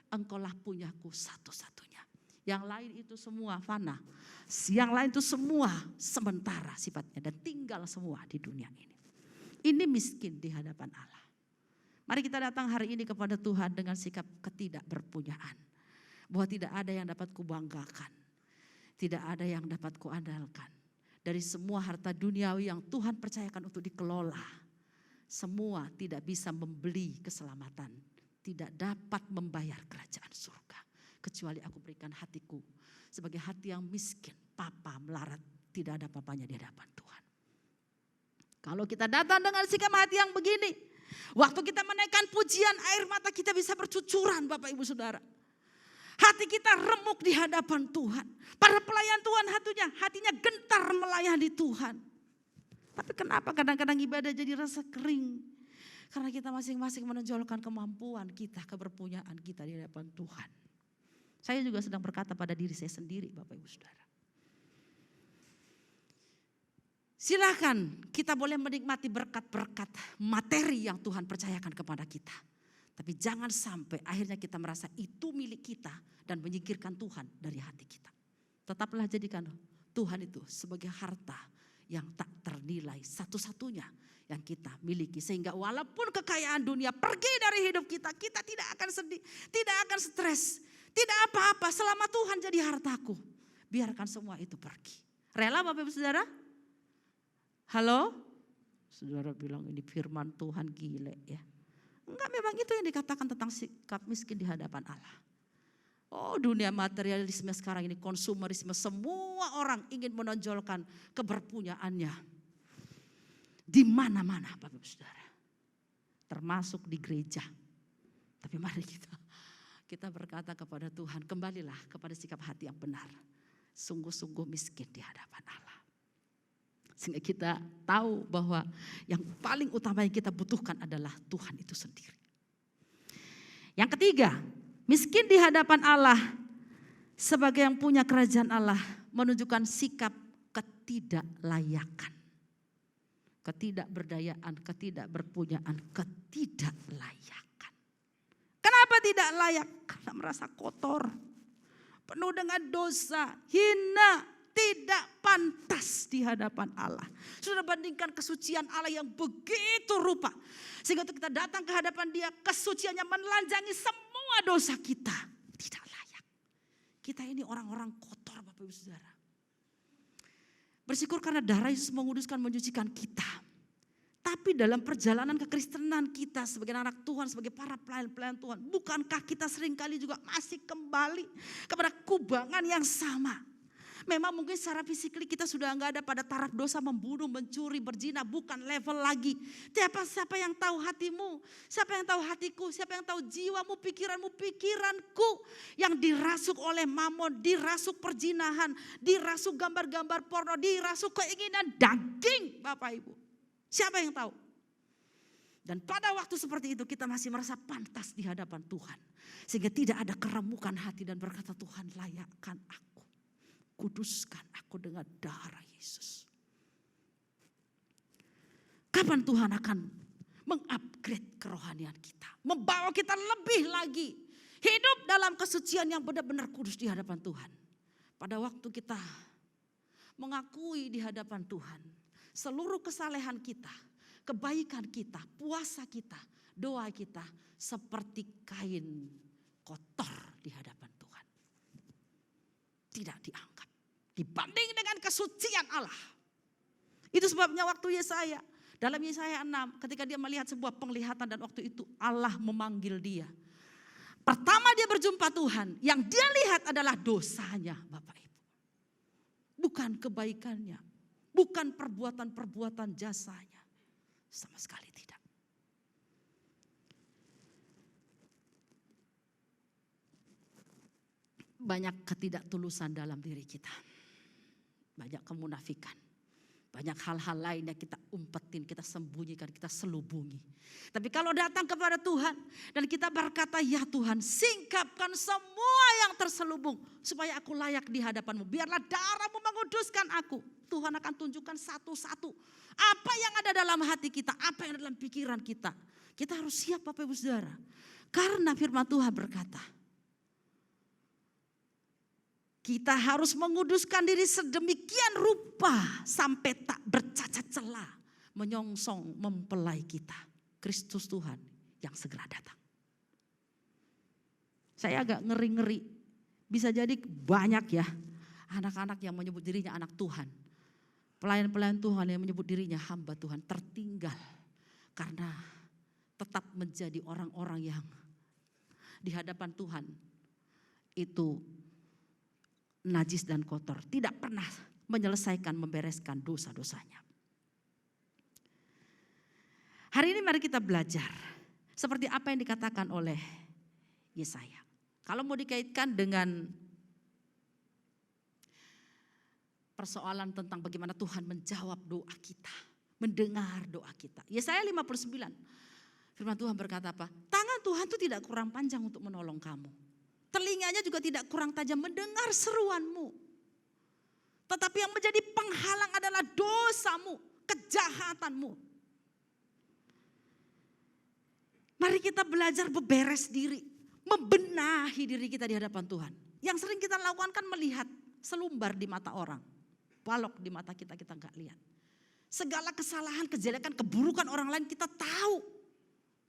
[SPEAKER 3] Engkaulah punyaku satu-satunya. Yang lain itu semua fana. Yang lain itu semua sementara sifatnya dan tinggal semua di dunia ini. Ini miskin di hadapan Allah. Mari kita datang hari ini kepada Tuhan dengan sikap ketidakberpunyaan. Bahwa tidak ada yang dapat kubanggakan. Tidak ada yang dapat kuandalkan. Dari semua harta duniawi yang Tuhan percayakan untuk dikelola. Semua tidak bisa membeli keselamatan. Tidak dapat membayar kerajaan surga. Kecuali aku berikan hatiku sebagai hati yang miskin, papa melarat tidak ada apa-apanya di hadapan Tuhan. Kalau kita datang dengan sikap hati yang begini, waktu kita menaikkan pujian, air mata kita bisa bercucuran Bapak Ibu Saudara. Hati kita remuk di hadapan Tuhan. Para pelayan Tuhan hatinya gentar melayani Tuhan. Tapi kenapa kadang-kadang ibadah jadi rasa kering? Karena kita masing-masing menonjolkan kemampuan kita, keberpunyaan kita di hadapan Tuhan. Saya juga sedang berkata pada diri saya sendiri Bapak Ibu Saudara. Silakan kita boleh menikmati berkat-berkat materi yang Tuhan percayakan kepada kita. Tapi jangan sampai akhirnya kita merasa itu milik kita dan menyingkirkan Tuhan dari hati kita. Tetaplah jadikan Tuhan itu sebagai harta yang tak ternilai satu-satunya yang kita miliki. Sehingga walaupun kekayaan dunia pergi dari hidup kita, kita tidak akan sedih, tidak akan stres, tidak apa-apa selama Tuhan jadi hartaku. Biarkan semua itu pergi. Rela Bapak Ibu Saudara? Halo? Saudara bilang ini firman Tuhan gile ya. Enggak, memang itu yang dikatakan tentang sikap miskin di hadapan Allah. Oh, dunia materialisme sekarang ini, konsumerisme, semua orang ingin menonjolkan keberpunyaannya. Di mana-mana Bapak Ibu Saudara. Termasuk di gereja. Tapi mari kita berkata kepada Tuhan, kembalilah kepada sikap hati yang benar. Sungguh-sungguh miskin di hadapan Allah. Sehingga kita tahu bahwa yang paling utama yang kita butuhkan adalah Tuhan itu sendiri. Yang ketiga, miskin di hadapan Allah sebagai yang punya kerajaan Allah menunjukkan sikap ketidaklayakan. Ketidakberdayaan, ketidakberpunyaan, ketidaklayakan. Kenapa tidak layak? Karena merasa kotor, penuh dengan dosa, hina, tidak pantas di hadapan Allah. Sudah bandingkan kesucian Allah yang begitu rupa. Sehingga kita datang ke hadapan Dia, kesuciannya menelanjangi semua dosa kita. Tidak layak. Kita ini orang-orang kotor Bapak Ibu Saudara. Bersyukur karena darah Yesus menguduskan, menyucikan kita. Tapi dalam perjalanan kekristenan kita sebagai anak Tuhan, sebagai para pelayan-pelayan Tuhan, bukankah kita seringkali juga masih kembali kepada kubangan yang sama? Memang mungkin secara fisik kita sudah enggak ada pada taraf dosa membunuh, mencuri, berzina, bukan level lagi. Siapa yang tahu hatimu? Siapa yang tahu hatiku? Siapa yang tahu jiwamu, pikiranmu, pikiranku yang dirasuk oleh mamon, dirasuk perzinahan, dirasuk gambar-gambar porno, dirasuk keinginan daging, Bapak Ibu. Siapa yang tahu? Dan pada waktu seperti itu kita masih merasa pantas di hadapan Tuhan. Sehingga tidak ada keremukan hati dan berkata, Tuhan layakkan aku. Kuduskan aku dengan darah Yesus. Kapan Tuhan akan mengupgrade kerohanian kita? Membawa kita lebih lagi. Hidup dalam kesucian yang benar-benar kudus di hadapan Tuhan. Pada waktu kita mengakui di hadapan Tuhan. Seluruh kesalehan kita, kebaikan kita, puasa kita, doa kita. Seperti kain kotor di hadapan Tuhan. Tidak dianggap. Dibanding dengan kesucian Allah. Itu sebabnya waktu Yesaya, dalam Yesaya 6, ketika dia melihat sebuah penglihatan dan waktu itu Allah memanggil dia. Pertama dia berjumpa Tuhan, yang dia lihat adalah dosanya Bapak Ibu. Bukan kebaikannya, bukan perbuatan-perbuatan jasanya. Sama sekali tidak. Banyak ketidaktulusan dalam diri kita. Banyak kemunafikan. Banyak hal-hal lain yang kita umpetin, kita sembunyikan, kita selubungi. Tapi kalau datang kepada Tuhan dan kita berkata, ya Tuhan singkapkan semua yang terselubung. Supaya aku layak di hadapan-Mu. Biarlah darah-Mu menguduskan aku. Tuhan akan tunjukkan satu-satu. Apa yang ada dalam hati kita, apa yang ada dalam pikiran kita. Kita harus siap Bapak Ibu Saudara. Karena firman Tuhan berkata, kita harus menguduskan diri sedemikian rupa sampai tak bercacat celah, menyongsong mempelai kita, Kristus Tuhan yang segera datang. Saya agak ngeri-ngeri, bisa jadi banyak ya anak-anak yang menyebut dirinya anak Tuhan. Pelayan-pelayan Tuhan yang menyebut dirinya hamba Tuhan tertinggal karena tetap menjadi orang-orang yang di hadapan Tuhan itu najis dan kotor. Tidak pernah menyelesaikan, membereskan dosa-dosanya. Hari ini mari kita belajar seperti apa yang dikatakan oleh Yesaya. Kalau mau dikaitkan dengan persoalan tentang bagaimana Tuhan menjawab doa kita, mendengar doa kita. Yesaya 59, firman Tuhan berkata apa? Tangan Tuhan itu tidak kurang panjang untuk menolong kamu. Telinganya juga tidak kurang tajam mendengar seruanmu. Tetapi yang menjadi penghalang adalah dosamu, kejahatanmu. Mari kita belajar beberes diri, membenahi diri kita di hadapan Tuhan. Yang sering kita lakukan kan melihat selumbar di mata orang. Balok di mata kita, kita enggak lihat. Segala kesalahan, kejelekan, keburukan orang lain kita tahu.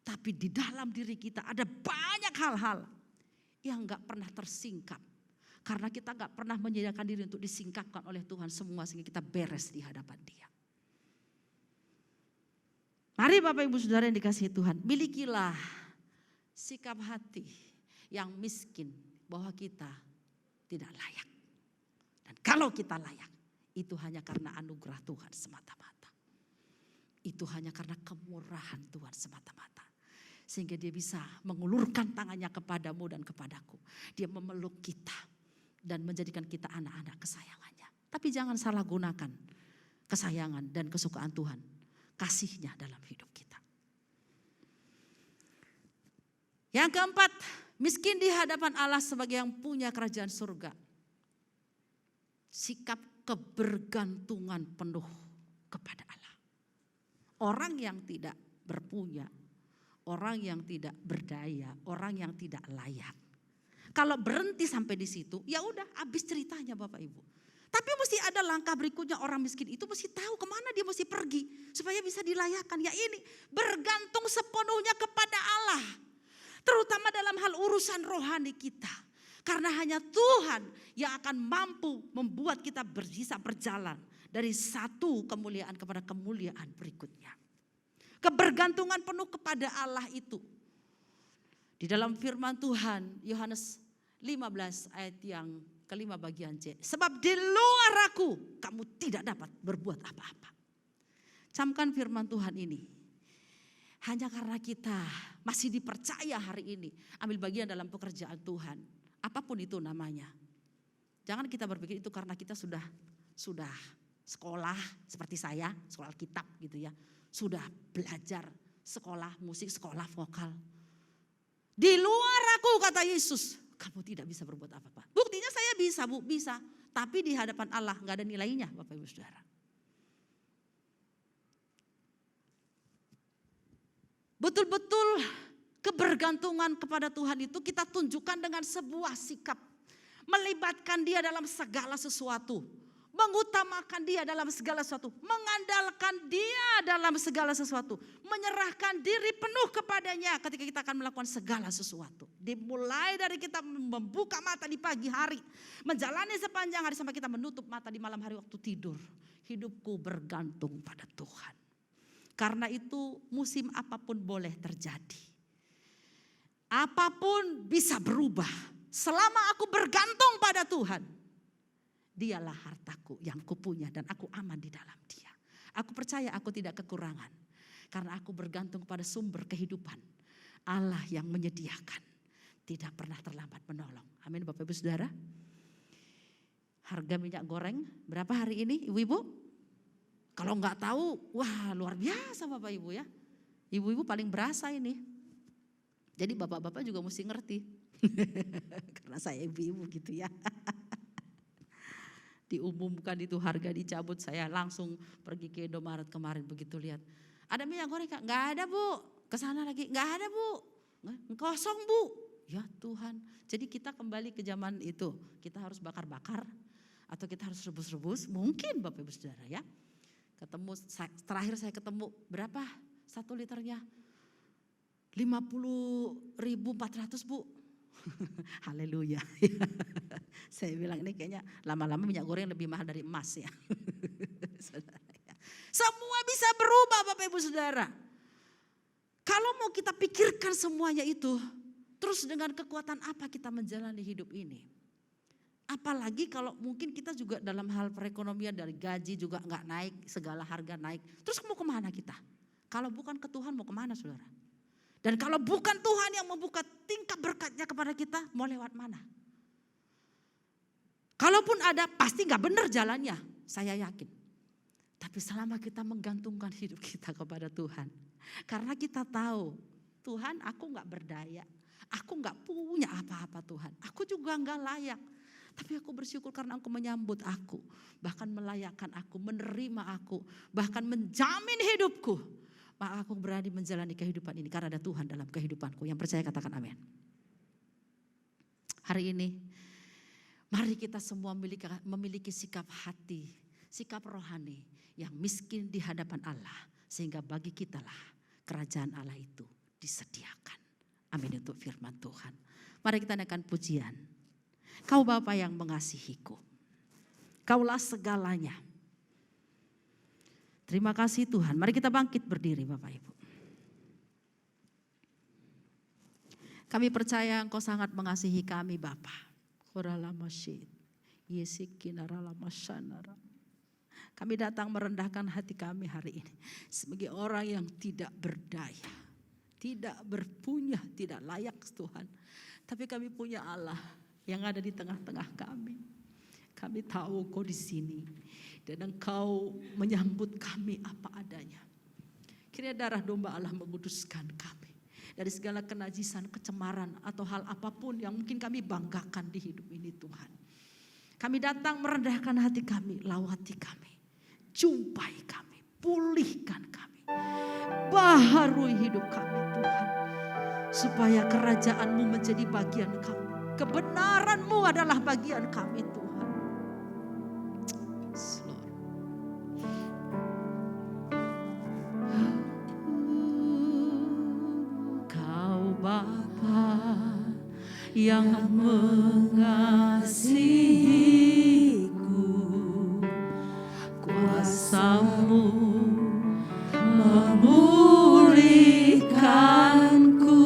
[SPEAKER 3] Tapi di dalam diri kita ada banyak hal-hal yang enggak pernah tersingkap. Karena kita enggak pernah menyediakan diri untuk disingkapkan oleh Tuhan semua sehingga kita beres di hadapan Dia. Mari Bapak Ibu Saudara yang dikasihi Tuhan, milikilah sikap hati yang miskin bahwa kita tidak layak. Dan kalau kita layak, itu hanya karena anugerah Tuhan semata-mata. Itu hanya karena kemurahan Tuhan semata-mata. Sehingga Dia bisa mengulurkan tangannya kepadamu dan kepadaku. Dia memeluk kita dan menjadikan kita anak-anak kesayangannya. Tapi jangan salah gunakan kesayangan dan kesukaan Tuhan. Kasihnya dalam hidup kita. Yang keempat, miskin di hadapan Allah sebagai yang punya kerajaan surga. Sikap kebergantungan penuh kepada Allah. Orang yang tidak berpunya, orang yang tidak berdaya, orang yang tidak layak. Kalau berhenti sampai di situ, ya udah habis ceritanya Bapak Ibu. Tapi mesti ada langkah berikutnya, orang miskin itu mesti tahu kemana dia mesti pergi supaya bisa dilayakkan. Ya ini bergantung sepenuhnya kepada Allah. Terutama dalam hal urusan rohani kita. Karena hanya Tuhan yang akan mampu membuat kita bisa berjalan dari satu kemuliaan kepada kemuliaan berikutnya. Kebergantungan penuh kepada Allah itu. Di dalam firman Tuhan, Yohanes 15 ayat yang kelima bagian C. Sebab di luar aku kamu tidak dapat berbuat apa-apa. Camkan firman Tuhan ini. Hanya karena kita masih dipercaya hari ini ambil bagian dalam pekerjaan Tuhan. Apapun itu namanya. Jangan kita berpikir itu karena kita sudah sekolah seperti saya, sekolah kitab gitu ya. Sudah belajar sekolah musik, sekolah vokal. Di luar aku kata Yesus, kamu tidak bisa berbuat apa-apa. Buktinya saya bisa Bu, bisa. Tapi di hadapan Allah gak ada nilainya Bapak Ibu Saudara. Betul-betul kebergantungan kepada Tuhan itu kita tunjukkan dengan sebuah sikap. Melibatkan Dia dalam segala sesuatu. Mengutamakan Dia dalam segala sesuatu. Mengandalkan Dia dalam segala sesuatu. Menyerahkan diri penuh kepadanya ketika kita akan melakukan segala sesuatu. Dimulai dari kita membuka mata di pagi hari. Menjalani sepanjang hari sampai kita menutup mata di malam hari waktu tidur. Hidupku bergantung pada Tuhan. Karena itu musim apapun boleh terjadi. Apapun bisa berubah. Selama aku bergantung pada Tuhan. Dialah hartaku yang kupunya dan aku aman di dalam Dia. Aku percaya aku tidak kekurangan. Karena aku bergantung pada sumber kehidupan. Allah yang menyediakan. Tidak pernah terlambat menolong. Amin Bapak Ibu Saudara. Harga minyak goreng berapa hari ini ibu-ibu? Kalau nggak tahu, wah luar biasa Bapak Ibu ya. Ibu-ibu paling berasa ini. Jadi bapak-bapak juga mesti ngerti. Karena saya ibu-ibu gitu ya. Diumumkan itu harga dicabut, saya langsung pergi ke Indomaret kemarin begitu lihat. Ada minyak goreng Kak? Nggak ada Bu. Kesana lagi, nggak ada Bu. Kosong Bu. Ya Tuhan. Jadi kita kembali ke zaman itu. Kita harus bakar-bakar atau kita harus rebus-rebus. Mungkin Bapak Ibu Saudara ya. Terakhir saya ketemu berapa 1 liternya? 50.400 Bu. Haleluya. Saya bilang ini kayaknya lama-lama minyak goreng lebih mahal dari emas ya. Semua bisa berubah Bapak Ibu Saudara. Kalau mau kita pikirkan semuanya itu, terus dengan kekuatan apa kita menjalani hidup ini? Apalagi kalau mungkin kita juga dalam hal perekonomian, dari gaji juga nggak naik, segala harga naik. Terus mau kemana kita? Kalau bukan ke Tuhan mau kemana saudara? Dan kalau bukan Tuhan yang membuka tingkap berkatnya kepada kita, mau lewat mana? Kalaupun ada pasti nggak benar jalannya, saya yakin. Tapi selama kita menggantungkan hidup kita kepada Tuhan. Karena kita tahu, Tuhan aku nggak berdaya. Aku nggak punya apa-apa Tuhan. Aku juga nggak layak. Tapi aku bersyukur karena Engkau menyambut aku. Bahkan melayakkan aku, menerima aku. Bahkan menjamin hidupku. Maka aku berani menjalani kehidupan ini karena ada Tuhan dalam kehidupanku. Yang percaya katakan amin. Hari ini mari kita semua memiliki sikap hati, sikap rohani yang miskin di hadapan Allah. Sehingga bagi kitalah kerajaan Allah itu disediakan. Amin untuk firman Tuhan. Mari kita naikkan pujian. Kau Bapa yang mengasihiku. Kaulah segalanya. Terima kasih Tuhan. Mari kita bangkit berdiri Bapak Ibu. Kami percaya Engkau sangat mengasihi kami Bapa. Kami datang merendahkan hati kami hari ini. Sebagai orang yang tidak berdaya. Tidak berpunya, tidak layak Tuhan. Tapi kami punya Allah yang ada di tengah-tengah kami. Kami tahu Engkau di sini dan Engkau menyambut kami apa adanya. Kiranya darah domba Allah menguduskan kami dari segala kenajisan, kecemaran atau hal apapun yang mungkin kami banggakan di hidup ini Tuhan. Kami datang merendahkan hati kami, lawati kami, jumpai kami, pulihkan kami, baharui hidup kami Tuhan. Supaya kerajaan-Mu menjadi bagian kami. Kebenaran-Mu adalah bagian kami Tuhan. Kau Bapa yang mengasihiku, kuasa-Mu memulihkanku.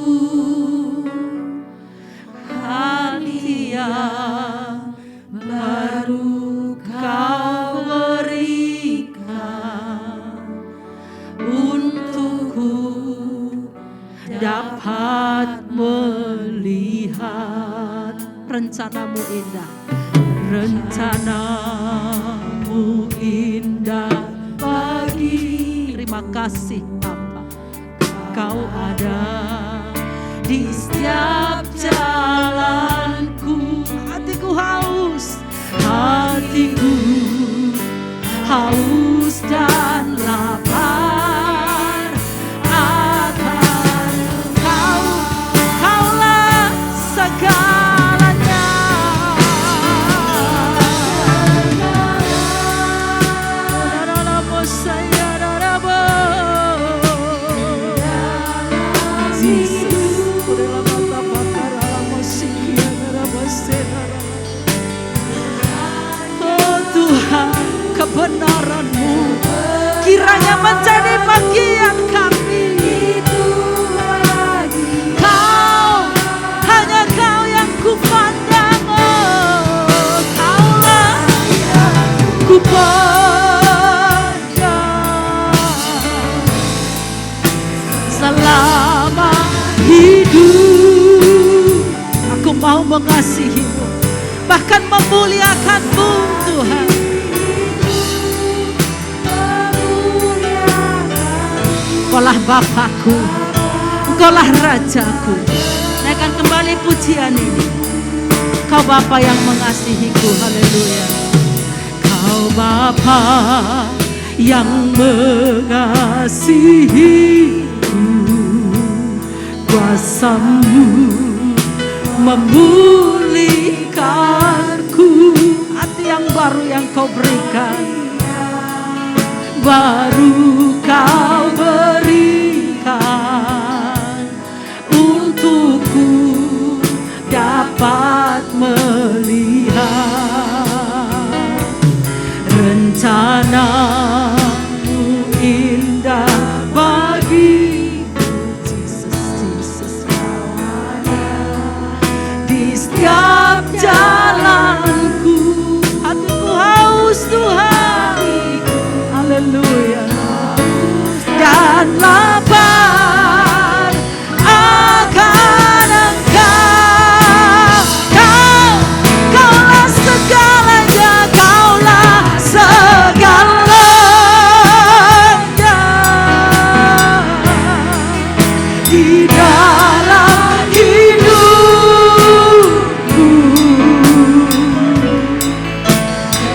[SPEAKER 3] Baru Kau berikan untukku dapat melihat rencana-Mu indah. Rencana-Mu indah bagi. Terima kasih Bapa. Kau ada di setiap jalanku. Hatiku haus dan lapar akan Kau. Kaulah segalanya. Kebenaran-Mu kiranya menjadi bagian kami. Kau, hanya Kau yang kupandang. Oh, Kaulah yang kupandang selama hidup. Aku mau mengasihi-Mu, bahkan memuliakan-Mu Tuhan. Engkaulah Bapakku, Engkaulah Rajaku. Naikkan kembali pujian ini. Kau Bapa yang mengasihiku, haleluya. Kau Bapa yang mengasihiku, kuasa-Mu memulihkanku. Hati yang baru yang Kau berikan, baru Kau berikan untukku dapat melihat rencana-Mu indah bagiku. Jesus, di setiap jalan haleluya. Dan lapar akan Engkau. Kaulah segalanya, Kaulah segalanya di dalam hidupku.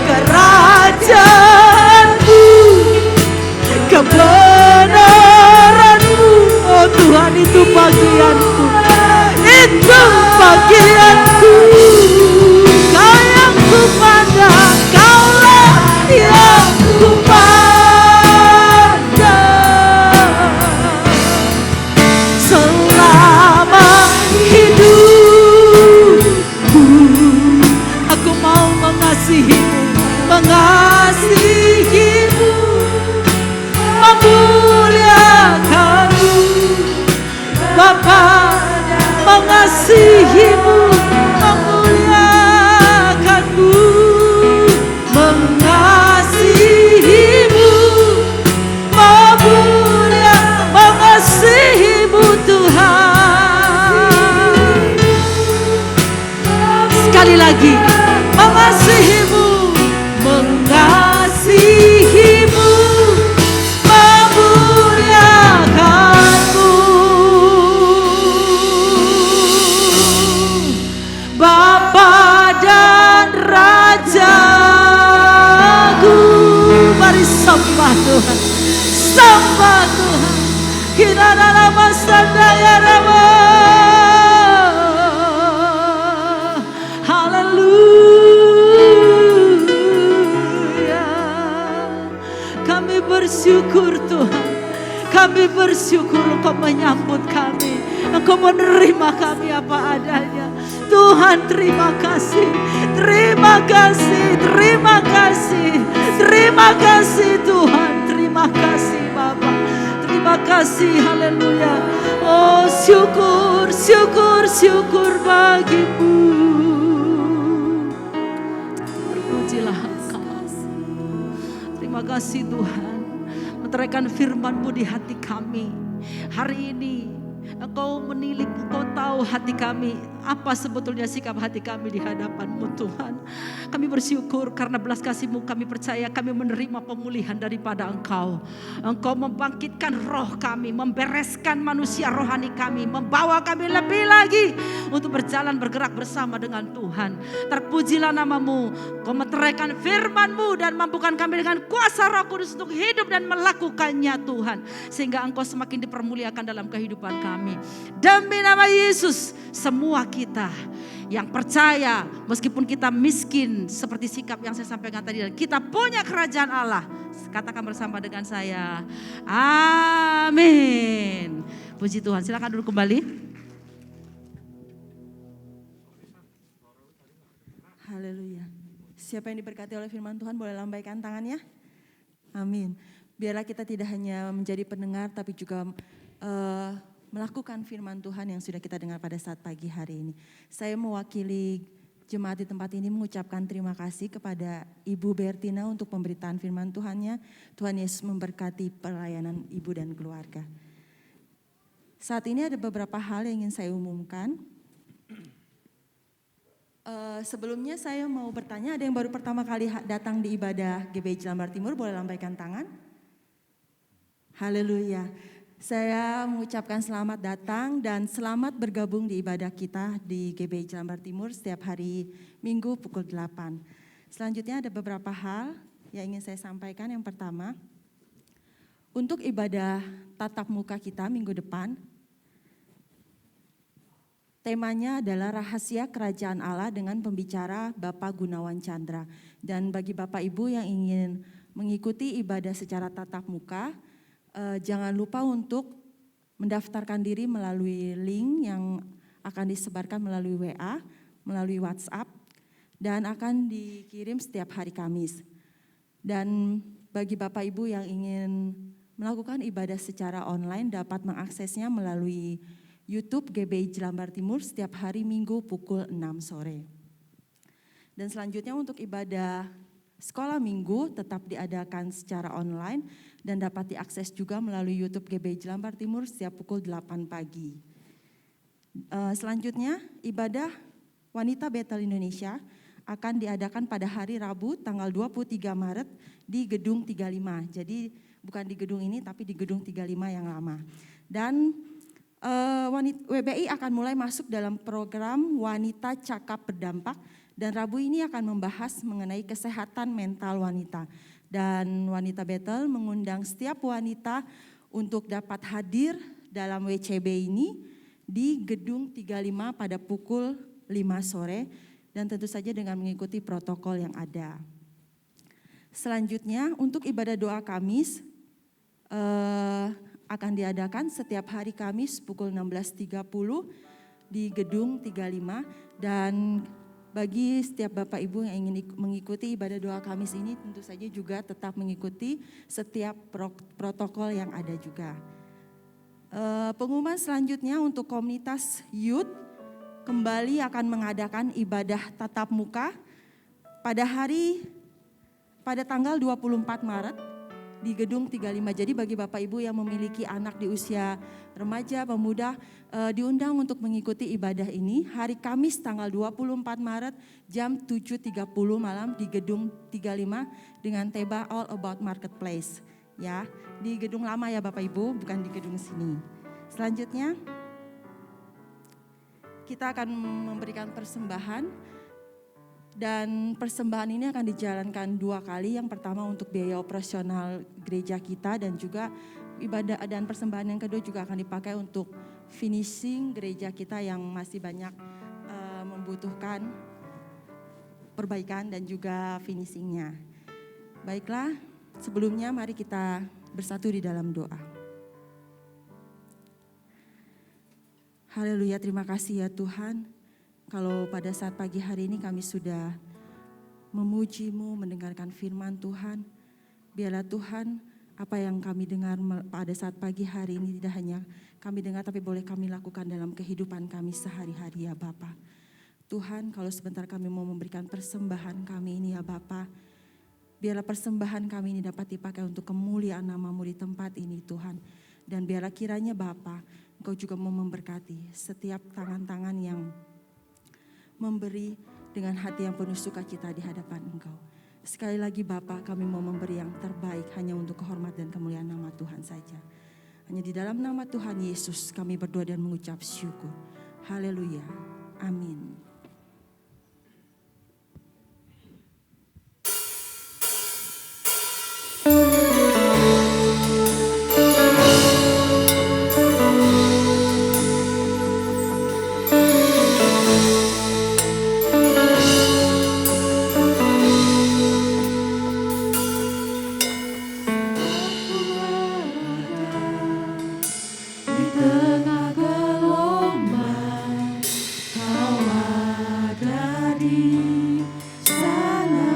[SPEAKER 3] Kerajaanmu, kebenaranmu, oh Tuhan, itu bagianku, itu bagianku. Kau yang kupandang, Kaulah yang kupandang. Selama hidupku, aku mau mengasihimu, mengasihimu, memuliakanmu, Bapa, mengasihimu, memuliakanmu, mengasihimu, mengasihimu Tuhan. Sekali lagi, mengasihimu, mengasihimu, memuliakanmu, Bapa dan Rajaku. Mari sembah Tuhan, sembah Tuhan. Kita dalam sandaya nama. Haleluya. Kami bersyukur Tuhan. Kami bersyukur Engkau menyambut kami. Engkau menerima kami apa adanya. Tuhan, terima kasih. Terima kasih. Terima kasih. Terima kasih Tuhan. Terima kasih Bapa. Terima kasih. Haleluya. Oh, syukur, syukur, syukur bagimu. Terpujilah Engkau. Terima kasih Tuhan. Meteraikan firman-Mu di hati kami. Hari ini Engkau menilik, Engkau tahu hati kami. Apa sebetulnya sikap hati kami di hadapan-Mu Tuhan. Kami bersyukur karena belas kasih-Mu, kami percaya kami menerima pemulihan daripada Engkau. Engkau membangkitkan roh kami, membereskan manusia rohani kami, membawa kami lebih lagi untuk berjalan bergerak bersama dengan Tuhan. Terpujilah nama-Mu. Kau meteraikan firman-Mu dan mampukan kami dengan kuasa Roh Kudus untuk hidup dan melakukannya Tuhan. Sehingga Engkau semakin dipermuliakan dalam kehidupan kami. Demi nama Yesus, semua kita yang percaya meskipun kita miskin seperti sikap yang saya sampaikan tadi, dan kita punya kerajaan Allah. Katakan bersama dengan saya, amin. Puji Tuhan, silakan duduk kembali.
[SPEAKER 2] Haleluya. Siapa yang diberkati oleh firman Tuhan boleh lambaikan tangannya. Amin. Biarlah kita tidak hanya menjadi pendengar tapi juga melakukan firman Tuhan yang sudah kita dengar pada saat pagi hari ini. Saya mewakili jemaat di tempat ini mengucapkan terima kasih kepada Ibu Bertina untuk pemberitaan firman Tuhannya. Tuhan Yesus memberkati pelayanan ibu dan keluarga. Saat ini ada beberapa hal yang ingin saya umumkan. Sebelumnya saya mau bertanya, ada yang baru pertama kali datang di ibadah GBI Jelambar Timur, boleh lambaikan tangan. Haleluya. Saya mengucapkan selamat datang dan selamat bergabung di ibadah kita di GBI Jelambar Timur setiap hari Minggu pukul 8. Selanjutnya ada beberapa hal yang ingin saya sampaikan. Yang pertama, untuk ibadah tatap muka kita minggu depan, temanya adalah rahasia kerajaan Allah dengan pembicara Bapak Gunawan Chandra. Dan bagi Bapak Ibu yang ingin mengikuti ibadah secara tatap muka, jangan lupa untuk mendaftarkan diri melalui link yang akan disebarkan melalui WA, melalui WhatsApp, dan akan dikirim setiap hari Kamis. Dan bagi Bapak Ibu yang ingin melakukan ibadah secara online dapat mengaksesnya melalui YouTube GBI Jelambar Timur setiap hari Minggu pukul 6 sore. Dan selanjutnya untuk ibadah Sekolah minggu tetap diadakan secara online dan dapat diakses juga melalui YouTube GBI Jelambar Timur setiap pukul 8 pagi. Selanjutnya, ibadah Wanita Bethel Indonesia akan diadakan pada hari Rabu tanggal 23 Maret di Gedung 35. Jadi bukan di gedung ini tapi di Gedung 35 yang lama. Dan WBI akan mulai masuk dalam program Wanita Cakap Berdampak dan Rabu ini akan membahas mengenai kesehatan mental wanita. Dan Wanita Bethel mengundang setiap wanita untuk dapat hadir dalam WCB ini di Gedung 35 pada pukul 5 sore dan tentu saja dengan mengikuti protokol yang ada. Selanjutnya untuk ibadah doa Kamis akan diadakan setiap hari Kamis pukul 16.30 di Gedung 35 dan bagi setiap Bapak Ibu yang ingin mengikuti ibadah doa Kamis ini tentu saja juga tetap mengikuti setiap protokol yang ada juga. Pengumuman selanjutnya untuk komunitas youth kembali akan mengadakan ibadah tatap muka pada tanggal 24 Maret di Gedung 35. Jadi bagi Bapak Ibu yang memiliki anak di usia remaja, pemuda, diundang untuk mengikuti ibadah ini hari Kamis tanggal 24 Maret jam 7.30 malam di Gedung 35 dengan tema All About Marketplace. Ya, di gedung lama ya Bapak Ibu, bukan di gedung sini. Selanjutnya kita akan memberikan persembahan dan persembahan ini akan dijalankan 2 kali. Yang pertama untuk biaya operasional gereja kita dan juga ibadah, dan persembahan yang kedua juga akan dipakai untuk finishing gereja kita yang masih banyak membutuhkan perbaikan dan juga finishingnya. Baiklah, sebelumnya mari kita bersatu di dalam doa. Haleluya, terima kasih ya Tuhan. Kalau pada saat pagi hari ini kami sudah memuji-Mu, mendengarkan firman Tuhan. Biarlah Tuhan, apa yang kami dengar pada saat pagi hari ini tidak hanya kami dengar tapi boleh kami lakukan dalam kehidupan kami sehari-hari ya Bapa. Tuhan, kalau sebentar kami mau memberikan persembahan kami ini ya Bapa, biarlah persembahan kami ini dapat dipakai untuk kemuliaan nama-Mu di tempat ini Tuhan. Dan biarlah kiranya Bapa, Engkau juga mau memberkati setiap tangan-tangan yang memberi dengan hati yang penuh sukacita di hadapan Engkau. Sekali lagi Bapa, kami mau memberi yang terbaik hanya untuk kehormatan dan kemuliaan nama Tuhan saja. Hanya di dalam nama Tuhan Yesus kami berdoa dan mengucap syukur. Haleluya. Amin.
[SPEAKER 4] Kau ada di sana.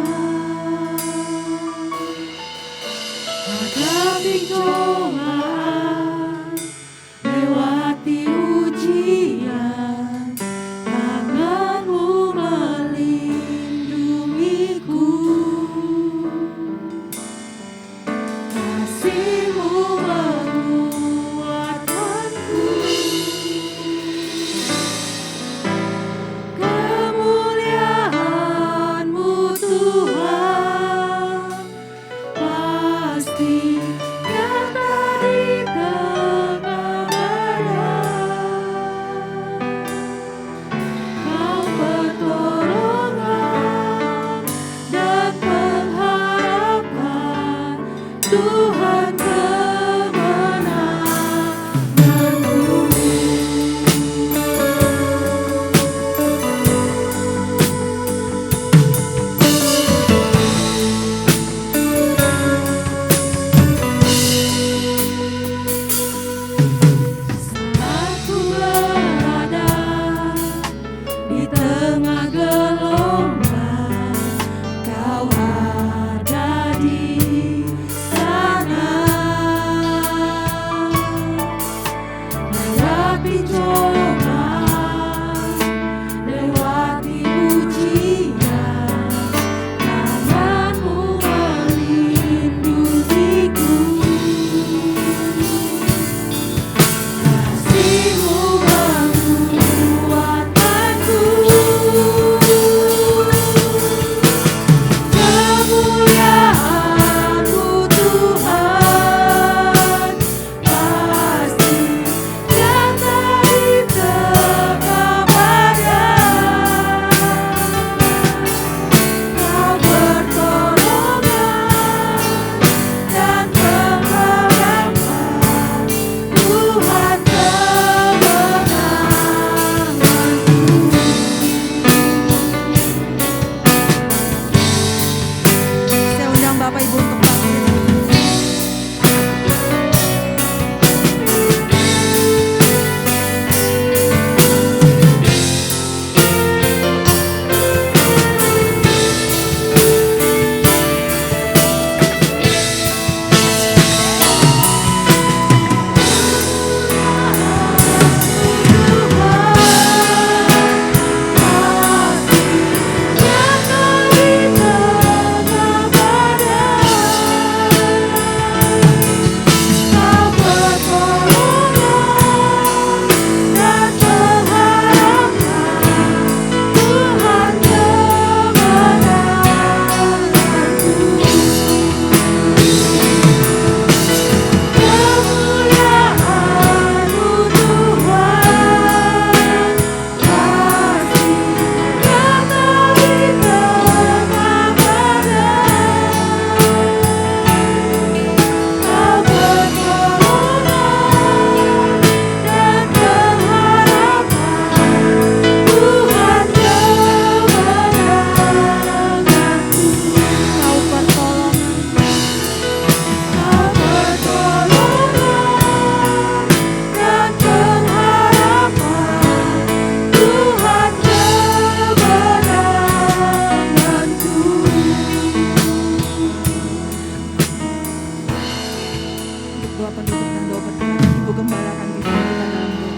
[SPEAKER 2] doa penutup dan doa berdoa. Ibu Gembala akan pimpin kita dalam doa.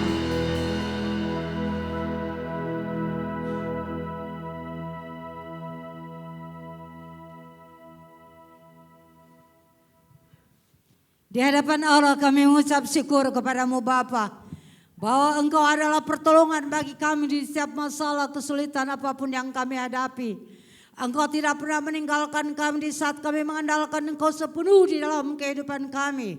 [SPEAKER 4] Di hadapan Allah kami mengucap syukur kepadamu Bapa, bahwa Engkau adalah pertolongan bagi kami di setiap masalah kesulitan apapun yang kami hadapi. Engkau tidak pernah meninggalkan kami di saat kami mengandalkan Engkau sepenuh di dalam kehidupan kami.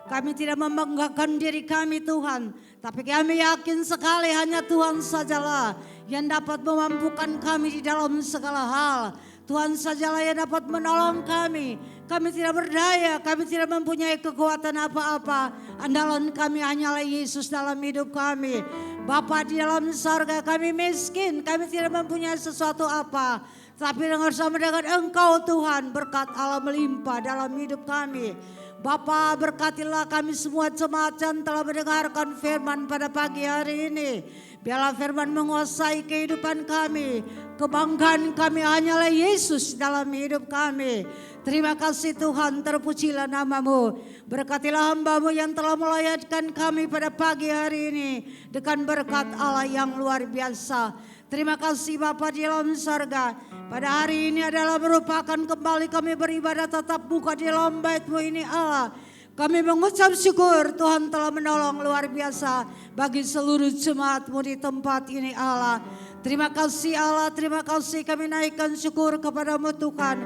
[SPEAKER 4] Kami tidak membanggakan diri kami Tuhan, tapi kami yakin sekali hanya Tuhan sajalah yang dapat memampukan kami di dalam segala hal. Tuhan sajalah yang dapat menolong kami. Kami tidak berdaya, kami tidak mempunyai kekuatan apa-apa. Andalan kami hanyalah Yesus dalam hidup kami. Bapa di dalam surga, kami miskin, kami tidak mempunyai sesuatu apa. Tapi bersama dengan Engkau Tuhan, berkat Allah melimpah dalam hidup kami. Bapa, berkatilah kami semua jemaat yang telah mendengarkan firman pada pagi hari ini. Biarlah firman menguasai kehidupan kami. Kebanggaan kami hanyalah Yesus dalam hidup kami. Terima kasih Tuhan, terpujilah nama-Mu. Berkatilah hamba-Mu yang telah melayatkan kami pada pagi hari ini dengan berkat Allah yang luar biasa. Terima kasih Bapa di dalam surga. Pada hari ini adalah merupakan kembali kami beribadah tatap muka di dalam bait-Mu ini Allah. Kami mengucap syukur Tuhan telah menolong luar biasa bagi seluruh jemaat-Mu di tempat ini Allah. Terima kasih Allah, terima kasih kami naikkan syukur kepada-Mu Tuhan.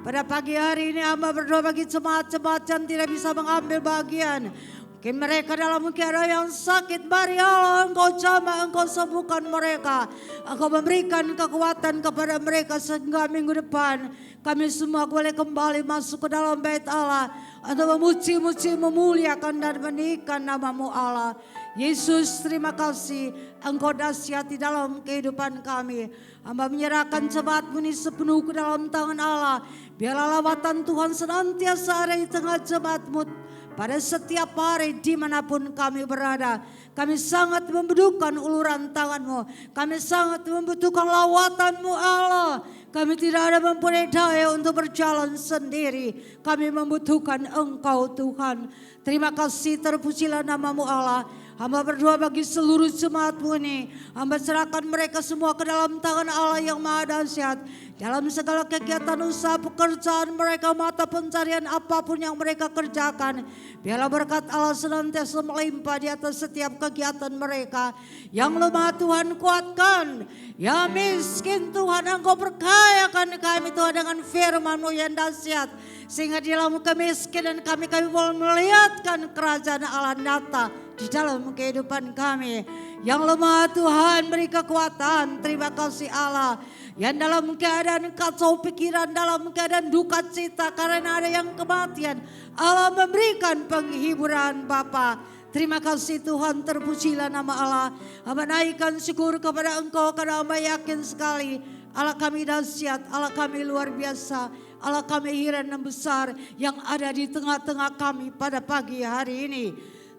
[SPEAKER 4] Pada pagi hari ini hamba berdoa bagi jemaat-jemaat yang tidak bisa mengambil bagian. Mungkin mereka dalam keadaan yang sakit, mari Allah Engkau jamah, Engkau sembuhkan mereka. Engkau memberikan kekuatan kepada mereka sehingga minggu depan kami semua boleh kembali masuk ke dalam bait Allah untuk memuji-muji, memuliakan dan meninggikan nama-Mu Allah. Yesus, terima kasih Engkau dahsyat di dalam kehidupan kami. Hamba menyerahkan jemaat-Mu ini sepenuh ke dalam tangan Allah. Biarlah lawatan Tuhan senantiasa ada di tengah jemaat-Mu pada setiap hari dimanapun kami berada. Kami sangat membutuhkan uluran tangan-Mu. Kami sangat membutuhkan lawatan-Mu Allah. Kami tidak ada mempunyai daya untuk berjalan sendiri. Kami membutuhkan Engkau Tuhan. Terima kasih, terpujilah nama-Mu Allah. Hamba berdoa bagi seluruh jemaat-Mu ini. Hamba serahkan mereka semua ke dalam tangan Allah yang maha dahsyat. Dalam segala kegiatan usaha pekerjaan mereka, mata pencarian apapun yang mereka kerjakan. Biarlah berkat Allah senantiasa melimpah di atas setiap kegiatan mereka. Yang lemah Tuhan kuatkan. Yang miskin Tuhan Engkau berkayakan kami Tuhan dengan firman-Mu yang dahsyat. Sehingga di dalam kemiskinan kami boleh melihatkan kerajaan Allah nyata di dalam kehidupan kami. Yang lemah Tuhan beri kekuatan. Terima kasih Allah. Yang dalam keadaan kacau pikiran, dalam keadaan duka cita karena ada yang kematian, Allah memberikan penghiburan Bapa. Terima kasih Tuhan, terpujilah nama Allah. Hamba naikkan syukur kepada Engkau karena hamba yakin sekali Allah kami dahsyat, Allah kami luar biasa, Allah kami heran dan besar yang ada di tengah-tengah kami pada pagi hari ini.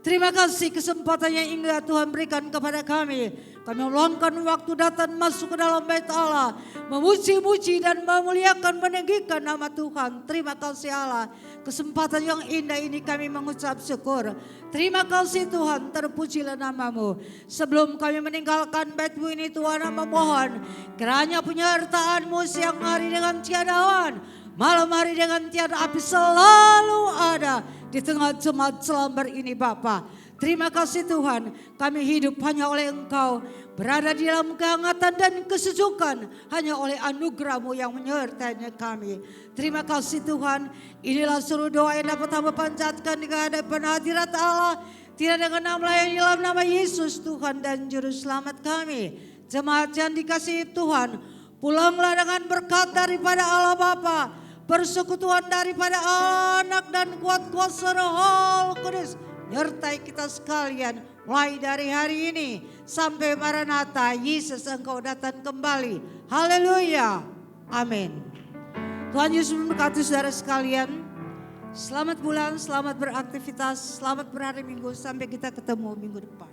[SPEAKER 4] Terima kasih kesempatan yang indah Tuhan berikan kepada kami. Kami meluangkan waktu datang masuk ke dalam bait Allah. Memuji-muji dan memuliakan meninggikan nama Tuhan. Terima kasih Allah. Kesempatan yang indah ini kami mengucap syukur. Terima kasih Tuhan, terpujilah nama-Mu. Sebelum kami meninggalkan bait-Mu ini Tuhan, memohon kiranya penyertaan-Mu siang hari dengan tiada awan, malam hari dengan tiada api selalu ada di tengah jemaat selambar ini Bapa. Terima kasih Tuhan, kami hidup hanya oleh Engkau, berada di dalam kehangatan dan kesejukan hanya oleh anugerah-Mu yang menyertai kami. Terima kasih Tuhan, inilah seluruh doa yang dapat hamba panjatkan di hadapan hadirat Allah, tidak dengan nama lain dalam nama Yesus Tuhan dan Juru Selamat kami. Jemaat yang dikasihi Tuhan, pulanglah dengan berkat daripada Allah Bapa, persekutuan daripada Anak dan kuat kuasa Roh Kudus menyertai kita sekalian mulai dari hari ini sampai Maranatha, Yesus Engkau datang kembali. Haleluya. Amin. Tuhan Yesus memberkati saudara sekalian. Selamat bulan, selamat beraktivitas, selamat berhari Minggu, sampai kita ketemu minggu depan.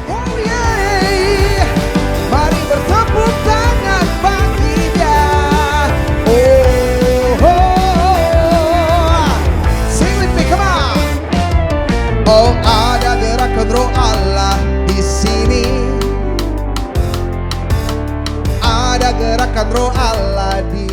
[SPEAKER 1] Oh yeah, mari bertepuk tangan baginya. Oh, oh, oh. Sing with me, come on. Oh, ada gerakan roh Allah di sini. Ada gerakan roh Allah di